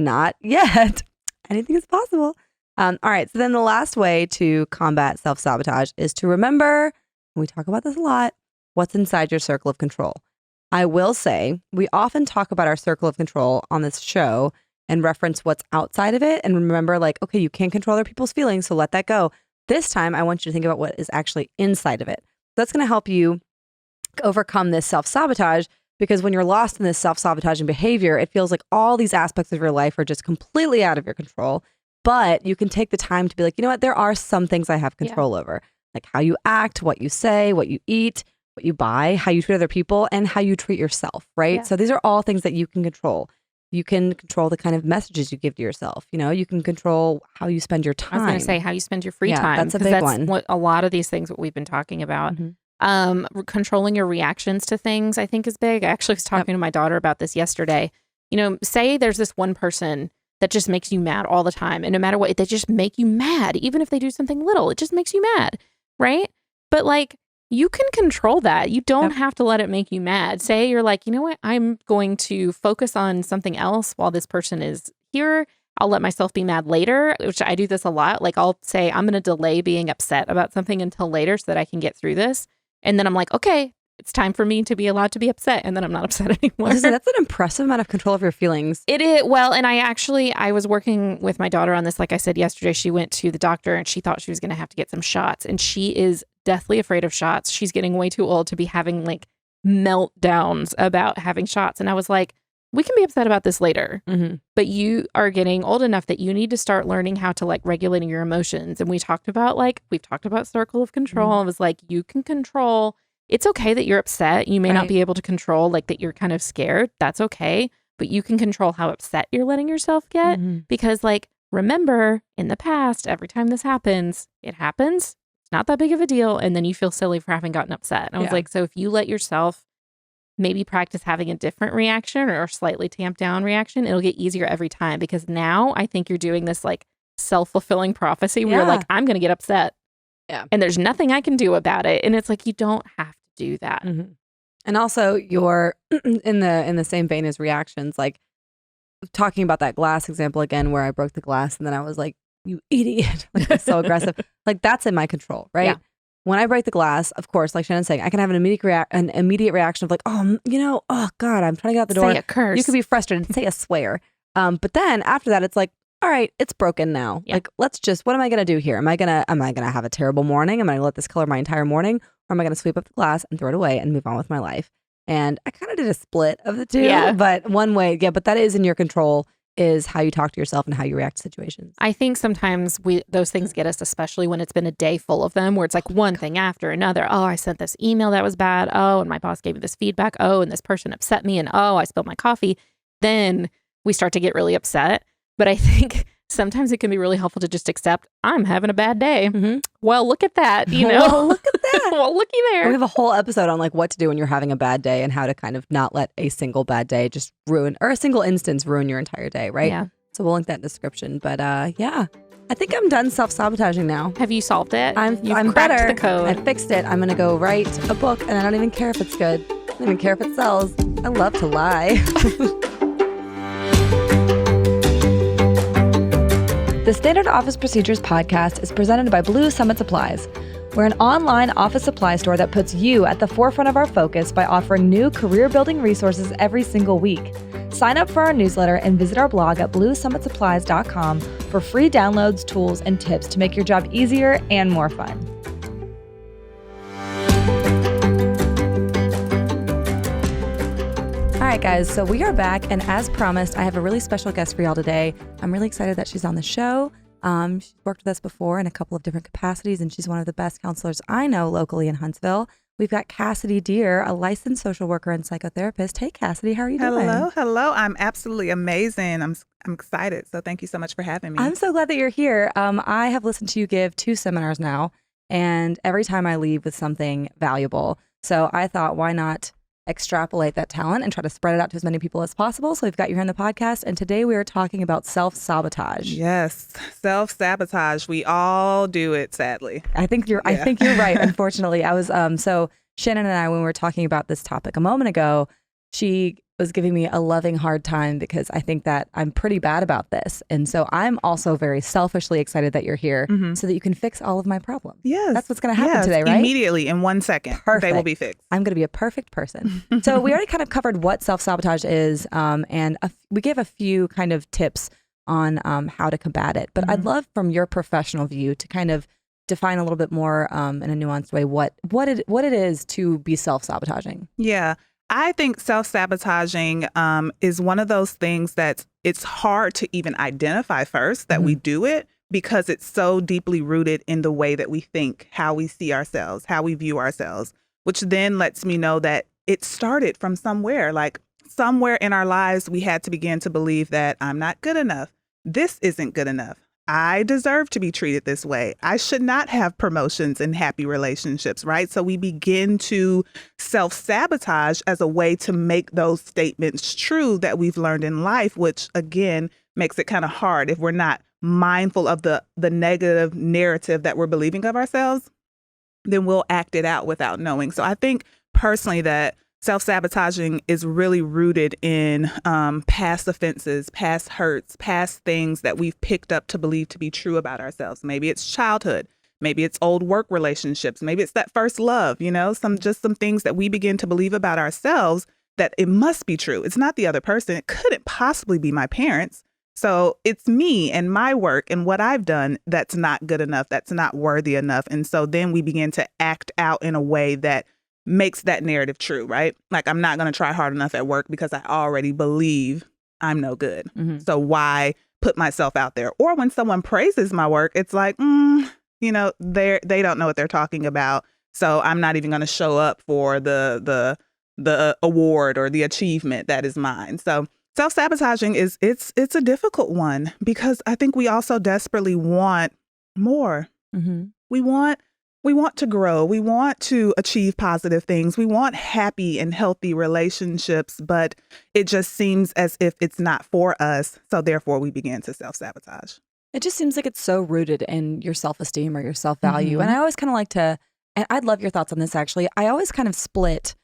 Anything is possible. All right. So then the last way to combat self-sabotage is to remember, and we talk about this a lot, what's inside your circle of control. I will say we often talk about our circle of control on this show and reference what's outside of it. And remember, like, okay, you can't control other people's feelings, so let that go. This time, I want you to think about what is actually inside of it. That's going to help you overcome this self-sabotage, because when you're lost in this self-sabotaging behavior, it feels like all these aspects of your life are just completely out of your control. But you can take the time to be like, you know what? There are some things I have control over, like how you act, what you say, what you eat, what you buy, how you treat other people, and how you treat yourself, right? Yeah. So these are all things that you can control. You can control the kind of messages you give to yourself. You can control how you spend your time. I was going to say how you spend your free time. That's a big one. What a lot of these things what we've been talking about. Controlling your reactions to things, I think, is big. I actually was talking to my daughter about this yesterday. Say there's this one person that just makes you mad all the time, and no matter what, they just make you mad. Even if they do something little, it just makes you mad, right? But like, you can control that. You don't have to let it make you mad. Say you're like, you know what? I'm going to focus on something else while this person is here. I'll let myself be mad later, which I do this a lot. Like, I'll say I'm going to delay being upset about something until later so that I can get through this. And then I'm like, okay, it's time for me to be allowed to be upset. And then I'm not upset anymore. That's an impressive amount of control of your feelings. It is. Well, and I was working with my daughter on this. Like I said yesterday, she went to the doctor and she thought she was going to have to get some shots. And she is deathly afraid of shots. She's getting way too old to be having like meltdowns about having shots. And I was like, we can be upset about this later, Mm-hmm. but you are getting old enough that you need to start learning how to like regulating your emotions. And we've talked about circle of control. It was like, you can control. It's okay that you're upset. You may not be able to control like that you're kind of scared. That's okay. But you can control how upset you're letting yourself get because like, remember in the past, every time this happens, it happens. It's not that big of a deal. And then you feel silly for having gotten upset. And I was like, so if you let yourself maybe practice having a different reaction or a slightly tamped down reaction, it'll get easier every time. Because now I think you're doing this like self-fulfilling prophecy where you're like, I'm going to get upset. Yeah. And there's nothing I can do about it. And it's like, you don't have to do that. Mm-hmm. And also you're in the same vein as reactions, like talking about that glass example again, where I broke the glass and then I was like, you idiot. Like so aggressive. Like that's in my control, right? Yeah. When I break the glass, of course, like Shannon's saying, I can have an immediate reaction of like, oh God, I'm trying to get out the door. Say a curse. You could be frustrated, say a swear. But then after that, it's like, all right, it's broken now. Yeah. Like, what am I gonna do here? Am I gonna have a terrible morning? Am I gonna let this color my entire morning? Or am I gonna sweep up the glass and throw it away and move on with my life? And I kind of did a split of the two, but one way, but that is in your control, is how you talk to yourself and how you react to situations. I think sometimes those things get us, especially when it's been a day full of them, where it's like one thing after another. Oh, I sent this email that was bad. Oh, and my boss gave me this feedback. Oh, and this person upset me. And oh, I spilled my coffee. Then we start to get really upset. But I think sometimes it can be really helpful to just accept, I'm having a bad day. Mm-hmm. Well, look at that, you know? Well, look at that. Well, looky there. We have a whole episode on like what to do when you're having a bad day and how to kind of not let a single bad day just ruin, or a single instance ruin your entire day, right? Yeah. So we'll link that in the description. But yeah, I think I'm done self-sabotaging now. Have you solved it? I'm cracked better. The code. I fixed it. I'm going to go write a book and I don't even care if it's good. I don't even care if it sells. I love to lie. The Standard Office Procedures podcast is presented by Blue Summit Supplies. We're an online office supply store that puts you at the forefront of our focus by offering new career-building resources every single week. Sign up for our newsletter and visit our blog at bluesummitsupplies.com for free downloads, tools, and tips to make your job easier and more fun. All right, guys, so we are back, and as promised, I have a really special guest for y'all today. I'm really excited that she's on the show. She's worked with us before in a couple of different capacities, and she's one of the best counselors I know locally in Huntsville. We've got Cassidy Deer, a licensed social worker and psychotherapist. Hey, Cassidy, how are you doing? Hello. I'm absolutely amazing. I'm excited. So thank you so much for having me. I'm so glad that you're here. I have listened to you give 2 seminars now, and every time I leave with something valuable. So I thought, why not extrapolate that talent and try to spread it out to as many people as possible. So we've got you here on the podcast, and today we are talking about self-sabotage. Yes, self-sabotage. We all do it, sadly. I think you're right. Unfortunately, I was so Shannon and I, when we were talking about this topic a moment ago, she was giving me a loving hard time because I think that I'm pretty bad about this. And so I'm also very selfishly excited that you're here so that you can fix all of my problems. Yes. That's what's going to happen today, right? Immediately, in 1 second. Perfect. They will be fixed. I'm going to be a perfect person. So we already kind of covered what self-sabotage is, and we gave a few kind of tips on how to combat it. But I'd love, from your professional view, to kind of define a little bit more in a nuanced way what it is to be self-sabotaging. Yeah. I think self-sabotaging is one of those things that it's hard to even identify first that we do it, because it's so deeply rooted in the way that we think, how we see ourselves, how we view ourselves, which then lets me know that it started from somewhere. Like somewhere in our lives, we had to begin to believe that I'm not good enough. This isn't good enough. I deserve to be treated this way. I should not have promotions and happy relationships, right? So we begin to self-sabotage as a way to make those statements true that we've learned in life, which again makes it kind of hard if we're not mindful of the negative narrative that we're believing of ourselves. Then we'll act it out without knowing. So I think personally that self-sabotaging is really rooted in past offenses, past hurts, past things that we've picked up to believe to be true about ourselves. Maybe it's childhood. Maybe it's old work relationships. Maybe it's that first love, some things that we begin to believe about ourselves that it must be true. It's not the other person. It couldn't possibly be my parents. So it's me and my work and what I've done that's not good enough, that's not worthy enough. And so then we begin to act out in a way that makes that narrative true, right? Like, I'm not going to try hard enough at work because I already believe I'm no good. Mm-hmm. So why put myself out there? Or when someone praises my work, it's like, they don't know what they're talking about. So I'm not even going to show up for the award or the achievement that is mine. So self-sabotaging it's a difficult one because I think we also desperately want more. Mm-hmm. We want to grow. We want to achieve positive things. We want happy and healthy relationships, but it just seems as if it's not for us. So therefore, we begin to self-sabotage. It just seems like it's so rooted in your self-esteem or your self-value. Mm-hmm. And I always kind of like to, and I'd love your thoughts on this actually. I always kind of split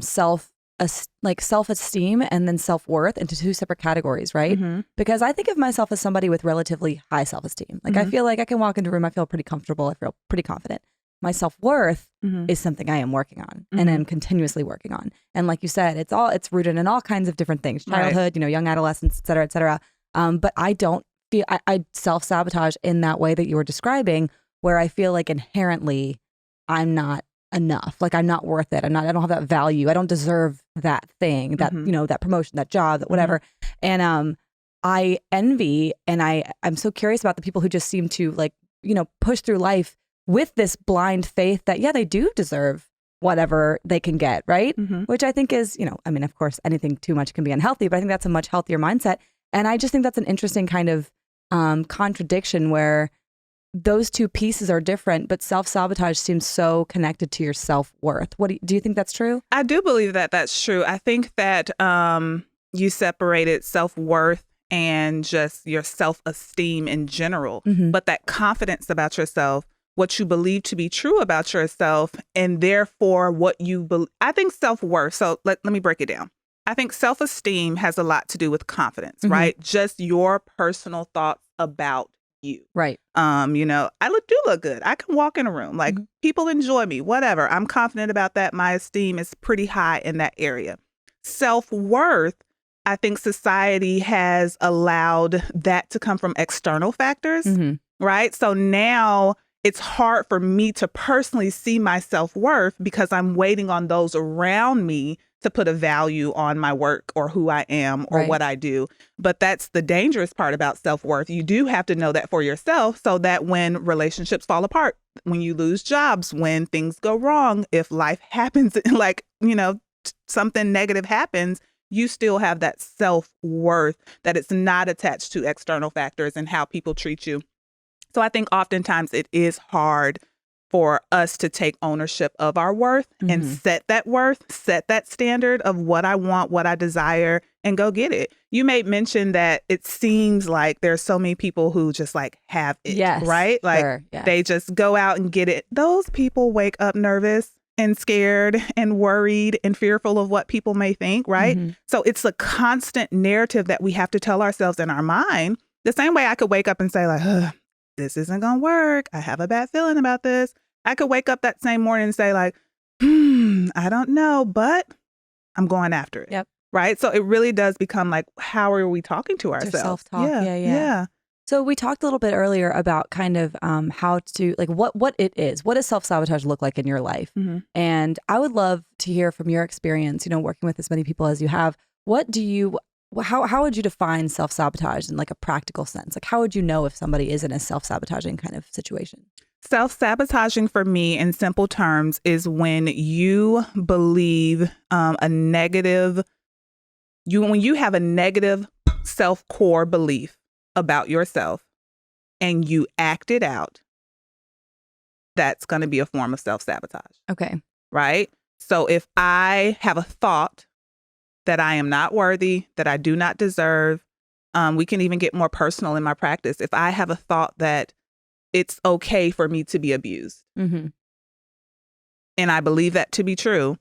self-esteem and then self-worth into two separate categories, right? Mm-hmm. Because I think of myself as somebody with relatively high self-esteem. Like I feel like I can walk into a room, I feel pretty comfortable, I feel pretty confident. My self-worth is something I am working on and am continuously working on. And like you said, it's rooted in all kinds of different things, childhood, young adolescence, et cetera, et cetera. But I don't feel, I self-sabotage in that way that you were describing, where I feel like inherently I'm not enough. Like I'm not worth it. I don't have that value. I don't deserve that thing, that, that promotion, that job, that whatever. And I envy, and I'm so curious about the people who just seem to push through life with this blind faith that, they do deserve whatever they can get, right? Which I think is, of course, anything too much can be unhealthy, but I think that's a much healthier mindset. And I just think that's an interesting kind of contradiction where those two pieces are different, but self-sabotage seems so connected to your self-worth. Do you think that's true? I do believe that that's true. I think that you separated self-worth and just your self-esteem in general, but that confidence about yourself, what you believe to be true about yourself, and therefore what you believe. I think self-worth, so let me break it down. I think self-esteem has a lot to do with confidence, right? Just your personal thoughts about you. Right. I do look good. I can walk in a room. Like people enjoy me, whatever. I'm confident about that. My esteem is pretty high in that area. Self-worth, I think society has allowed that to come from external factors, right? So now it's hard for me to personally see my self-worth because I'm waiting on those around me to put a value on my work or who I am or what I do. But that's the dangerous part about self-worth. You do have to know that for yourself so that when relationships fall apart, when you lose jobs, when things go wrong, if life happens, something negative happens, you still have that self-worth, that it's not attached to external factors and how people treat you. So I think oftentimes it is hard for us to take ownership of our worth and set that standard of what I want, what I desire, and go get it. You made mention that it seems like there's so many people who just have it, right? Like they just go out and get it. Those people wake up nervous and scared and worried and fearful of what people may think, right? So it's a constant narrative that we have to tell ourselves in our mind. The same way I could wake up and say this isn't going to work. I have a bad feeling about this. I could wake up that same morning and say I don't know, but I'm going after it. Yep. Right. So it really does become how are we talking to ourselves? Self-talk. Yeah. So we talked a little bit earlier about kind of how to what it is. What does self-sabotage look like in your life? And I would love to hear from your experience, working with as many people as you have. How would you define self-sabotage in a practical sense? How would you know if somebody is in a self-sabotaging kind of situation? Self-sabotaging for me in simple terms is when you believe when you have a negative self-core belief about yourself and you act it out, that's going to be a form of self-sabotage. Okay. Right? So if I have a thought that I am not worthy, that I do not deserve. We can even get more personal in my practice. If I have a thought that it's okay for me to be abused, and I believe that to be true,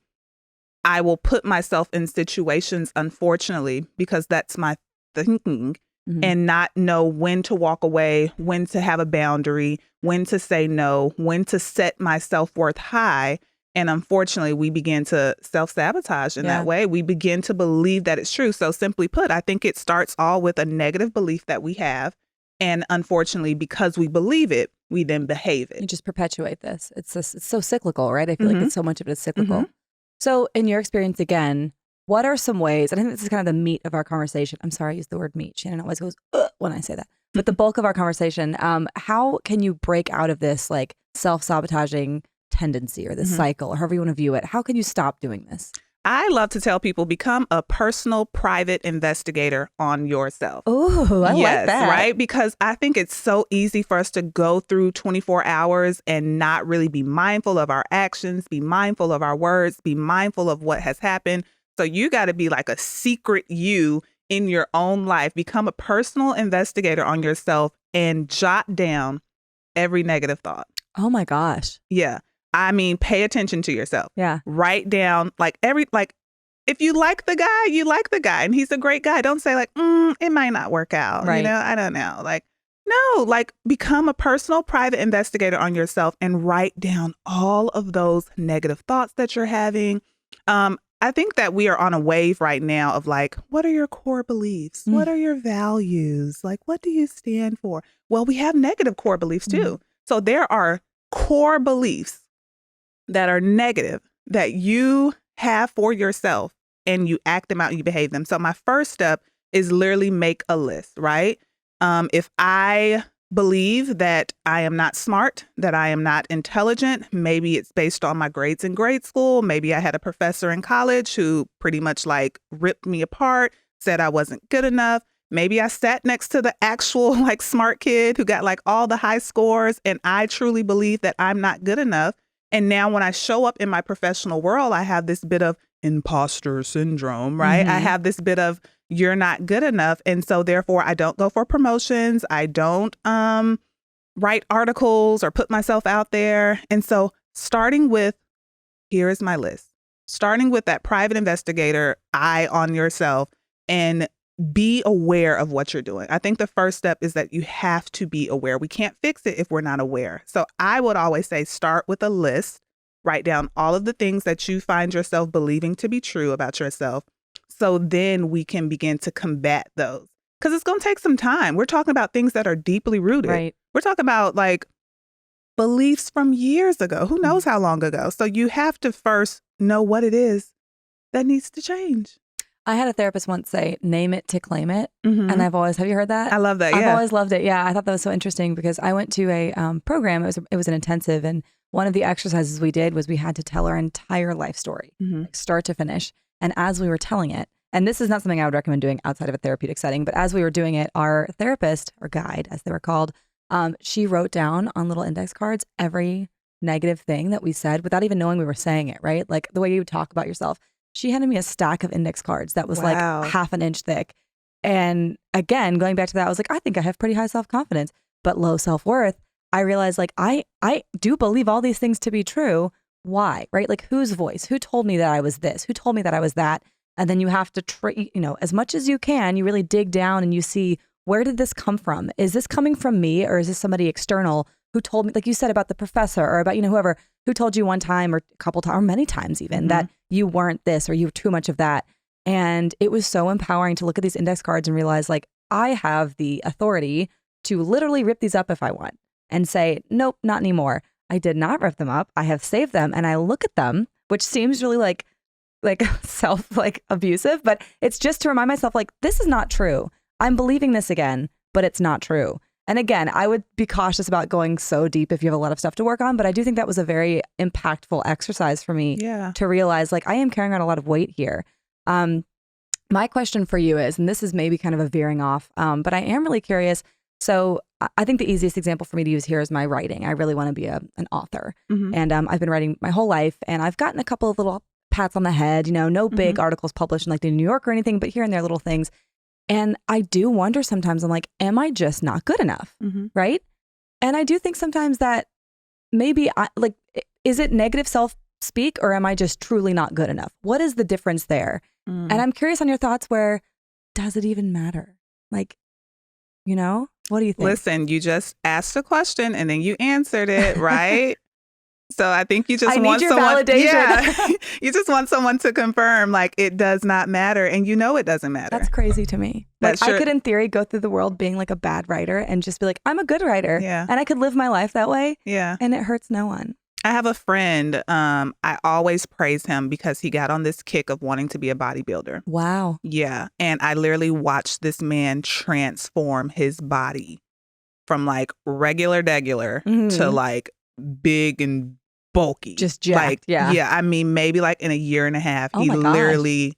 I will put myself in situations, unfortunately, because that's my thinking, and not know when to walk away, when to have a boundary, when to say no, when to set my self-worth high. And unfortunately, we begin to self-sabotage in that way. We begin to believe that it's true. So simply put, I think it starts all with a negative belief that we have. And unfortunately, because we believe it, we then behave it. You just perpetuate this. It's so cyclical, right? I feel like it's so much of it is cyclical. So in your experience, again, what are some ways, and I think this is kind of the meat of our conversation. I'm sorry, I use the word meat. Shannon always goes, when I say that. But the bulk of our conversation, how can you break out of this like self-sabotaging tendency or this cycle, or however you want to view it? How can you stop doing this? I love to tell people, become a personal private investigator on yourself. Oh, I like that. Right? Because I think it's so easy for us to go through 24 hours and not really be mindful of our actions, be mindful of our words, be mindful of what has happened. So you got to be like a secret you in your own life. Become a personal investigator on yourself and jot down every negative thought. Oh my gosh. Yeah. I mean, pay attention to yourself. Yeah. Write down if you like the guy, you like the guy and he's a great guy. Don't say like, it might not work out. Right. You know, I don't know. Like, no, like become a personal private investigator on yourself and write down all of those negative thoughts that you're having. I think that we are on a wave right now of like, what are your core beliefs? What are your values? Like, what do you stand for? Well, we have negative core beliefs too. So there are core beliefs that are negative that you have for yourself and you act them out and you behave them. So my first step is literally make a list, right? If I believe that I am not smart, that I am not intelligent, maybe it's based on my grades in grade school. Maybe I had a professor in college who pretty much like ripped me apart, said I wasn't good enough. Maybe I sat next to the actual like smart kid who got like all the high scores and I truly believe that I'm not good enough. And now when I show up in my professional world, I have this bit of imposter syndrome, right? I have this bit of you're not good enough. And so therefore I don't go for promotions. I don't write articles or put myself out there. And so starting with, here is my list, starting with that private investigator eye on yourself and be aware of what you're doing. I think the first step is that you have to be aware. We can't fix it if we're not aware. So I would always say start with a list, write down all of the things that you find yourself believing to be true about yourself. So then we can begin to combat those because it's going to take some time. We're talking about things that are deeply rooted. Right. We're talking about like beliefs from years ago. Who knows how long ago? So you have to first know what it is that needs to change. I had a therapist once say, name it to claim it. And have you heard that? I love that. I've always loved it. Yeah. I thought that was so interesting because I went to a program. It was an intensive. And one of the exercises we did was we had to tell our entire life story, like start to finish. And as we were telling it, and this is not something I would recommend doing outside of a therapeutic setting, but as we were doing it, our therapist or guide, as they were called, she wrote down on little index cards every negative thing that we said without even knowing we were saying it, right? Like the way you talk about yourself. She handed me a stack of index cards that was like half an inch thick. And again, going back to that, I was like, I think I have pretty high self-confidence, but low self-worth. I realized like, I do believe all these things to be true. Why? Right? Like whose voice? Who told me that I was this? Who told me that I was that? And then you have to, as much as you can, you really dig down and you see, where did this come from? Is this coming from me or is this somebody external who told me, like you said about the professor or about, whoever who told you one time or a couple times or many times even that you weren't this or you were too much of that. And it was so empowering to look at these index cards and realize like, I have the authority to literally rip these up if I want and say, nope, not anymore. I did not rip them up. I have saved them and I look at them, which seems really like abusive, but it's just to remind myself like, this is not true. I'm believing this again, but it's not true. And again, I would be cautious about going so deep if you have a lot of stuff to work on, but I do think that was a very impactful exercise for me to realize like I am carrying around a lot of weight here. My question for you is, and this is maybe kind of a veering off, but I am really curious. So I think the easiest example for me to use here is my writing. I really want to be an author. And I've been writing my whole life and I've gotten a couple of little pats on the head, no big articles published in like the New Yorker or anything, but here and there little things. And I do wonder sometimes, I'm like, am I just not good enough? Right. And I do think sometimes that maybe is it negative self-speak or am I just truly not good enough? What is the difference there? And I'm curious on your thoughts where, does it even matter? Like, what do you think? Listen, you just asked a question and then you answered it, right? So I think you just want someone. Yeah, you just want someone to confirm, like, it does not matter, and you know it doesn't matter. That's crazy to me. Like, I could, in theory, go through the world being like a bad writer and just be like, I'm a good writer. Yeah. And I could live my life that way. Yeah. And it hurts no one. I have a friend. I always praise him because he got on this kick of wanting to be a bodybuilder. Wow. Yeah, and I literally watched this man transform his body from like regular to like big and bulky, just jacked. Like, yeah. I mean, maybe like in a year and a half, he literally,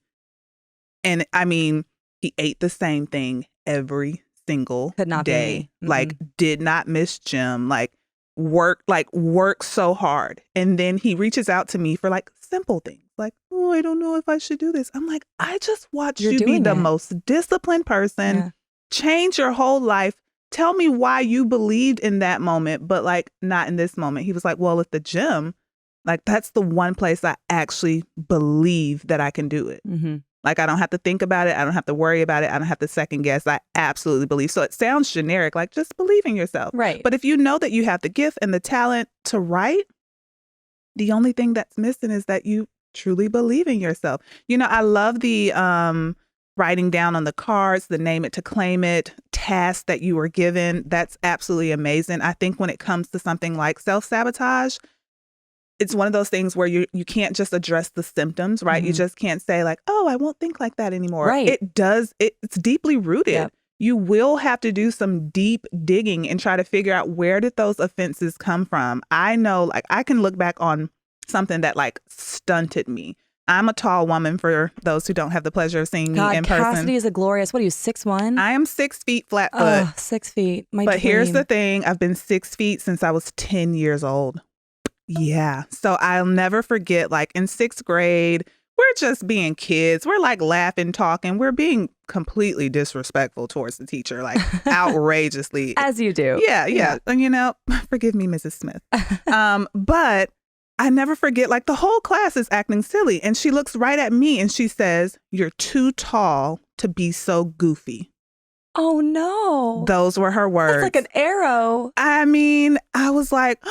and I mean, he ate the same thing every single day. Like, did not miss gym. Like, work so hard, and then he reaches out to me for like simple things, like, oh, I don't know if I should do this. I'm like, I just watched you be the most disciplined person, change your whole life. Tell me why you believed in that moment, but like not in this moment. He was like, well, at the gym, like that's the one place I actually believe that I can do it. Like, I don't have to think about it. I don't have to worry about it. I don't have to second guess. I absolutely believe. So it sounds generic, like just believe in yourself. Right. But if you know that you have the gift and the talent to write, the only thing that's missing is that you truly believe in yourself. You know, I love the writing down on the cards, the name it to claim it, task that you were given. That's absolutely amazing. I think when it comes to something like self-sabotage, it's one of those things where you can't just address the symptoms, right? You just can't say like, oh, I won't think like that anymore. Right. It's deeply rooted. Yep. You will have to do some deep digging and try to figure out, where did those offenses come from? I know, like, I can look back on something that like stunted me. I'm a tall woman, for those who don't have the pleasure of seeing me in person. Cassidy is a glorious, what are you, 6'1"? I am 6 feet flat foot. Oh, 6 feet. But here's the thing. I've been 6 feet since I was 10 years old. Yeah. So I'll never forget, like in 6th grade, we're just being kids. We're like laughing, talking. We're being completely disrespectful towards the teacher, like outrageously. As you do. Yeah. And you know, forgive me, Mrs. Smith. But I never forget, like the whole class is acting silly. And she looks right at me and she says, "You're too tall to be so goofy." Oh, no. Those were her words. That's like an arrow. I mean, I was like,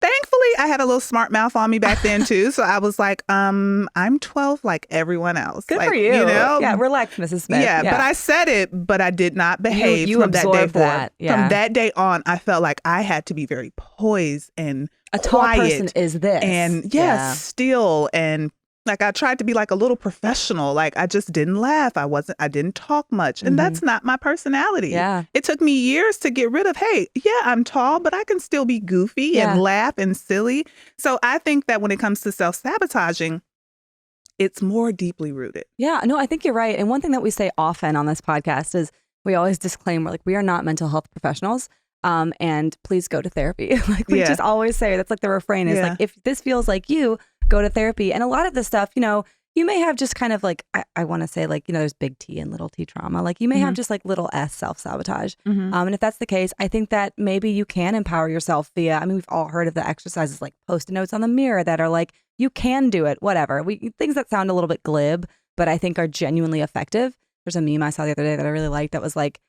thankfully, I had a little smart mouth on me back then, too. So I was like, I'm 12 like everyone else. Good like, for you. You know? Yeah, relax, Mrs. Smith. Yeah, but I said it, but I did not behave you from that day forward. Yeah. From that day on, I felt like I had to be very poised and a quiet. tall person is this. And still. And like, I tried to be like a little professional. Like, I just didn't laugh. I didn't talk much. And that's not my personality. Yeah. It took me years to get rid of, hey, yeah, I'm tall, but I can still be goofy and laugh and silly. So I think that when it comes to self-sabotaging, it's more deeply rooted. Yeah, no, I think you're right. And one thing that we say often on this podcast is we always disclaim, we're like, we are not mental health professionals. And please go to therapy. Like we just always say, that's like the refrain is like, if this feels like you, go to therapy. And a lot of this stuff, you know, you may have just kind of like, I want to say like, you know, there's big T and little t trauma. Like you may have just like little s self-sabotage. And if that's the case, I think that maybe you can empower yourself via, I mean, we've all heard of the exercises like Post-it notes on the mirror that are like, you can do it, whatever. Things that sound a little bit glib, but I think are genuinely effective. There's a meme I saw the other day that I really liked that was like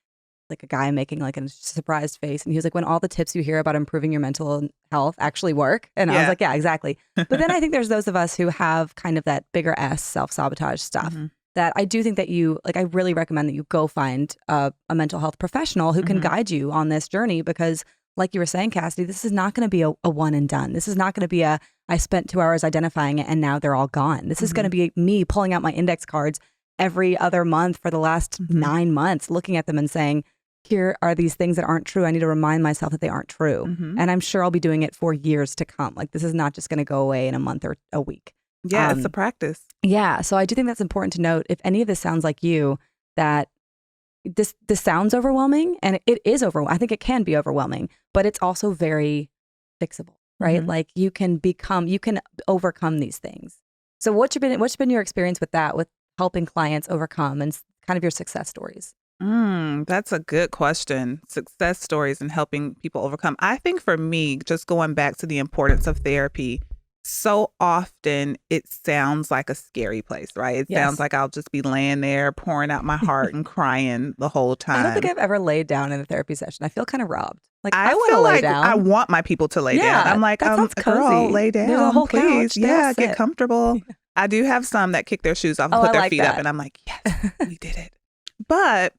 a guy making like a surprised face. And he was like, when all the tips you hear about improving your mental health actually work. And I was like, yeah, exactly. But then I think there's those of us who have kind of that bigger S self-sabotage stuff that I do think that you, like, I really recommend that you go find a mental health professional who can guide you on this journey. Because like you were saying, Cassidy, this is not going to be a one and done. This is not going to be I spent 2 hours identifying it and now they're all gone. This is going to be me pulling out my index cards every other month for the last 9 months, looking at them and saying, here are these things that aren't true. I need to remind myself that they aren't true. And I'm sure I'll be doing it for years to come. Like this is not just going to go away in a month or a week. Yeah, it's a practice. Yeah. So I do think that's important to note. If any of this sounds like you, that this sounds overwhelming, and it is overwhelming. I think it can be overwhelming, but it's also very fixable, right? Like you can overcome these things. So what's been your experience with that, with helping clients overcome and kind of your success stories? That's a good question. Success stories and helping people overcome. I think for me, just going back to the importance of therapy, so often it sounds like a scary place, right? It sounds like I'll just be laying there pouring out my heart and crying the whole time. I don't think I've ever laid down in a therapy session. I feel kind of robbed. Like I want to feel lay like down. I want my people to lay down. I'm like, that sounds cozy. Girl, lay down, There's a whole please. couch. Yeah, get comfortable. Yeah. I do have some that kick their shoes off and Oh, put I their like feet that. up, and I'm like, yes, we did it. But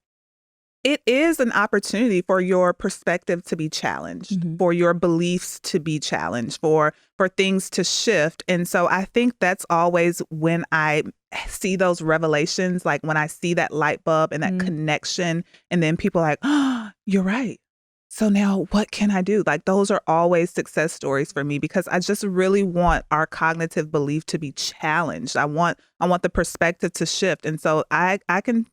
it is an opportunity for your perspective to be challenged, for your beliefs to be challenged, for things to shift. And so I think that's always when I see those revelations, like when I see that light bulb and that connection, and then people are like, oh, you're right. So now what can I do? Like those are always success stories for me, because I just really want our cognitive belief to be challenged. I want the perspective to shift. And so I can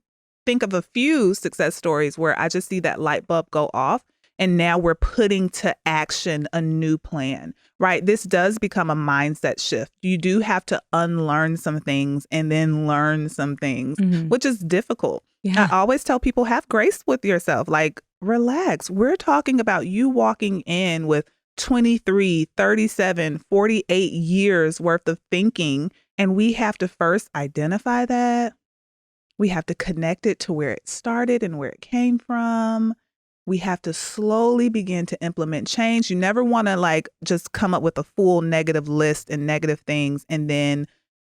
think of a few success stories where I just see that light bulb go off, and now we're putting to action a new plan, right? This does become a mindset shift. You do have to unlearn some things and then learn some things, which is difficult. Yeah. I always tell people, have grace with yourself. Like, relax. We're talking about you walking in with 23, 37, 48 years worth of thinking, and we have to first identify that. We have to connect it to where it started and where it came from. We have to slowly begin to implement change. You never want to like just come up with a full negative list and negative things and then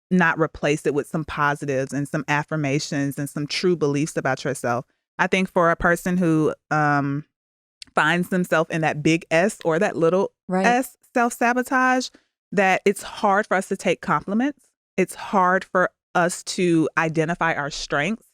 not replace it with some positives and some affirmations and some true beliefs about yourself. I think for a person who finds themselves in that big S or that little S, self-sabotage, that it's hard for us to take compliments. It's hard for us to identify our strengths,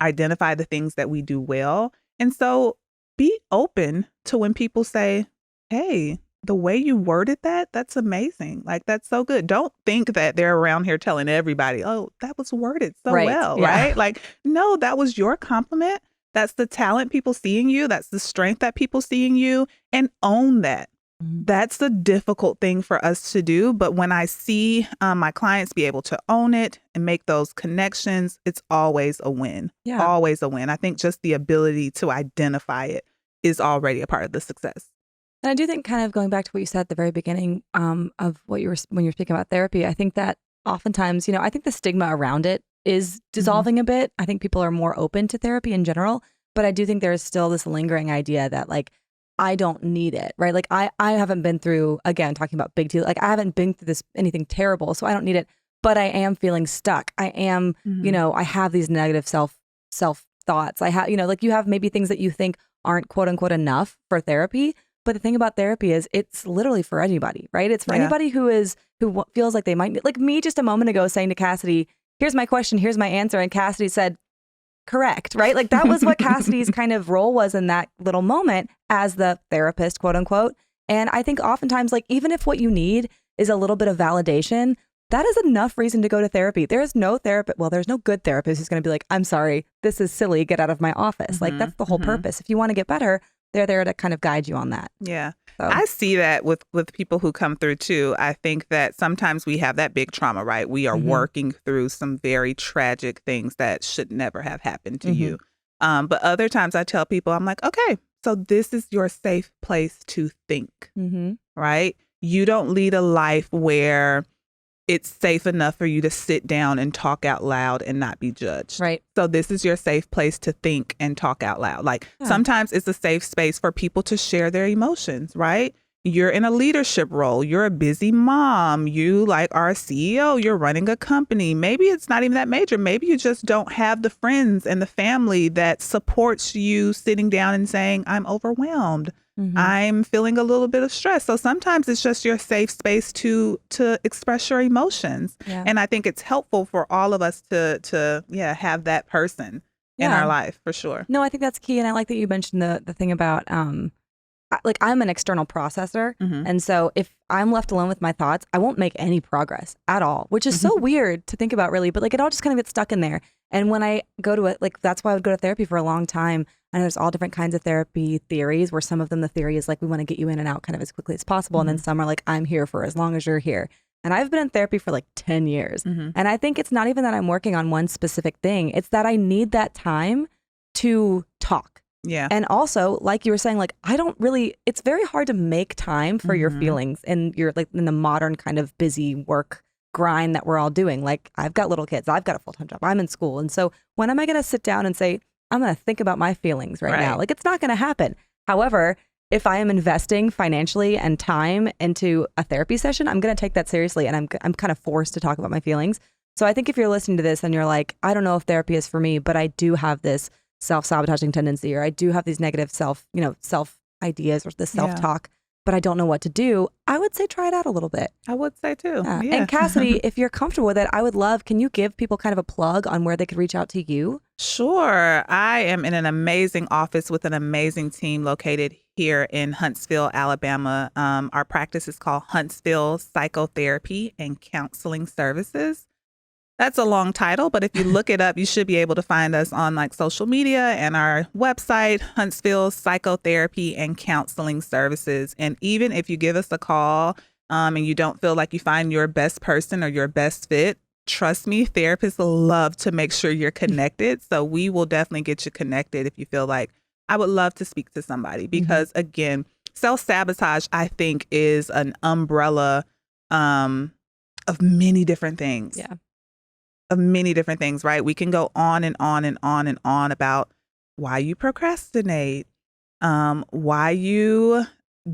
identify the things that we do well. And so be open to when people say, hey, the way you worded that, that's amazing. Like, that's so good. Don't think that they're around here telling everybody, oh, that was worded so well, right? Like, no, that was your compliment. That's the talent people see in you. That's the strength that people see in you, and own that. That's the difficult thing for us to do. But when I see my clients be able to own it and make those connections, it's always a win. Yeah. Always a win. I think just the ability to identify it is already a part of the success. And I do think, kind of going back to what you said at the very beginning of what you were when you were speaking about therapy, I think that oftentimes, I think the stigma around it is dissolving a bit. I think people are more open to therapy in general, but I do think there is still this lingering idea that like, I don't need it, right? Like I haven't been through, again, talking about big deal, like I haven't been through anything terrible, so I don't need it, but I am feeling stuck. I am, I have these negative self thoughts. I have, like you have maybe things that you think aren't quote unquote enough for therapy. But the thing about therapy is it's literally for anybody, right? It's for anybody who feels like they might be, like me just a moment ago saying to Cassidy, here's my question, here's my answer. And Cassidy said, correct, right? Like that was what Cassidy's kind of role was in that little moment as the therapist, quote unquote. And I think oftentimes, like, even if what you need is a little bit of validation, that is enough reason to go to therapy. There's no good therapist who's going to be like, I'm sorry, this is silly, get out of my office. Like that's the whole purpose. If you want to get better, they're there to kind of guide you on that. Yeah. So. I see that with people who come through too. I think that sometimes we have that big trauma, right? We are working through some very tragic things that should never have happened to you. But other times I tell people, I'm like, okay, so this is your safe place to think, right? You don't lead a life where it's safe enough for you to sit down and talk out loud and not be judged. Right. So this is your safe place to think and talk out loud. Like sometimes it's a safe space for people to share their emotions, right? You're in a leadership role. You're a busy mom. You like are a CEO. You're running a company. Maybe it's not even that major. Maybe you just don't have the friends and the family that supports you sitting down and saying, I'm overwhelmed. I'm feeling a little bit of stress. So sometimes it's just your safe space to express your emotions. Yeah. And I think it's helpful for all of us to have that person in our life for sure. No, I think that's key. And I like that you mentioned the thing about like I'm an external processor. And so if I'm left alone with my thoughts, I won't make any progress at all, which is so weird to think about really, but like it all just kind of gets stuck in there. And when I go to it, like that's why I would go to therapy for a long time. And there's all different kinds of therapy theories where some of them, the theory is like, we want to get you in and out kind of as quickly as possible. And then some are like, I'm here for as long as you're here. And I've been in therapy for like 10 years. And I think it's not even that I'm working on one specific thing. It's that I need that time to talk. Yeah. And also, like you were saying, like, it's very hard to make time for your feelings and you're like in the modern kind of busy work grind that we're all doing. Like I've got little kids, I've got a full-time job, I'm in school. And so when am I going to sit down and say, I'm going to think about my feelings right now? Like it's not going to happen. However, if I am investing financially and time into a therapy session, I'm going to take that seriously, and I'm kind of forced to talk about my feelings. So I think if you're listening to this and you're like, I don't know if therapy is for me, but I do have this self-sabotaging tendency, or I do have these negative self ideas or this self-talk, but I don't know what to do, I would say try it out a little bit. I would say too. Yeah. And Cassidy, if you're comfortable with it, I would love, can you give people kind of a plug on where they could reach out to you? Sure. I am in an amazing office with an amazing team located here in Huntsville, Alabama. Our practice is called Huntsville Psychotherapy and Counseling Services. That's a long title, but if you look it up, you should be able to find us on like social media and our website, Huntsville Psychotherapy and Counseling Services. And even if you give us a call and you don't feel like you find your best person or your best fit, trust me, therapists love to make sure you're connected. So we will definitely get you connected if you feel like, I would love to speak to somebody. Because again, self-sabotage, I think, is an umbrella of many different things. Yeah. Of many different things, right? We can go on and on and on and on about why you procrastinate, why you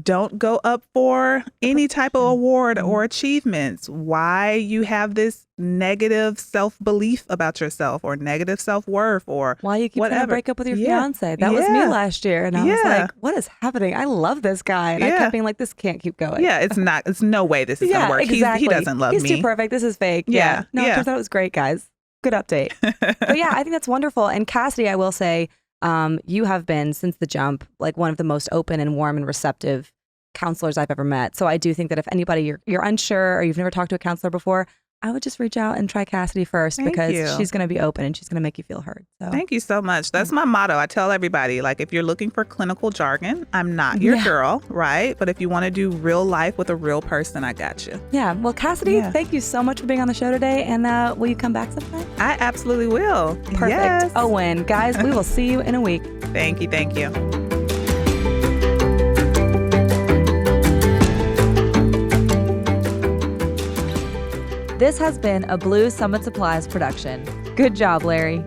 don't go up for any type of award or achievements, why you have this negative self-belief about yourself or negative self-worth, or why you keep trying to break up with your Yeah. fiance. That was me last year. And I was Yeah. like, what is happening? I love this guy. And I kept being like, this can't keep going. Yeah, it's no way this is going to work. Exactly. He doesn't love me. He's too perfect. This is fake. Yeah. No, Yeah. it turns out it was great, guys. Good update. But yeah, I think that's wonderful. And Cassidy, I will say, you have been, since the jump, like one of the most open and warm and receptive counselors I've ever met. So I do think that if anybody you're unsure or you've never talked to a counselor before, I would just reach out and try Cassidy first, because she's going to be open and she's going to make you feel heard. So Thank you so much. That's my motto. I tell everybody, like, if you're looking for clinical jargon, I'm not your girl, right? But if you want to do real life with a real person, I got you. Yeah. Well, Cassidy, thank you so much for being on the show today. And will you come back sometime? I absolutely will. Perfect. Yes. A win. Guys, we will see you in a week. Thank you. Thank you. This has been a Blue Summit Supplies production. Good job, Larry.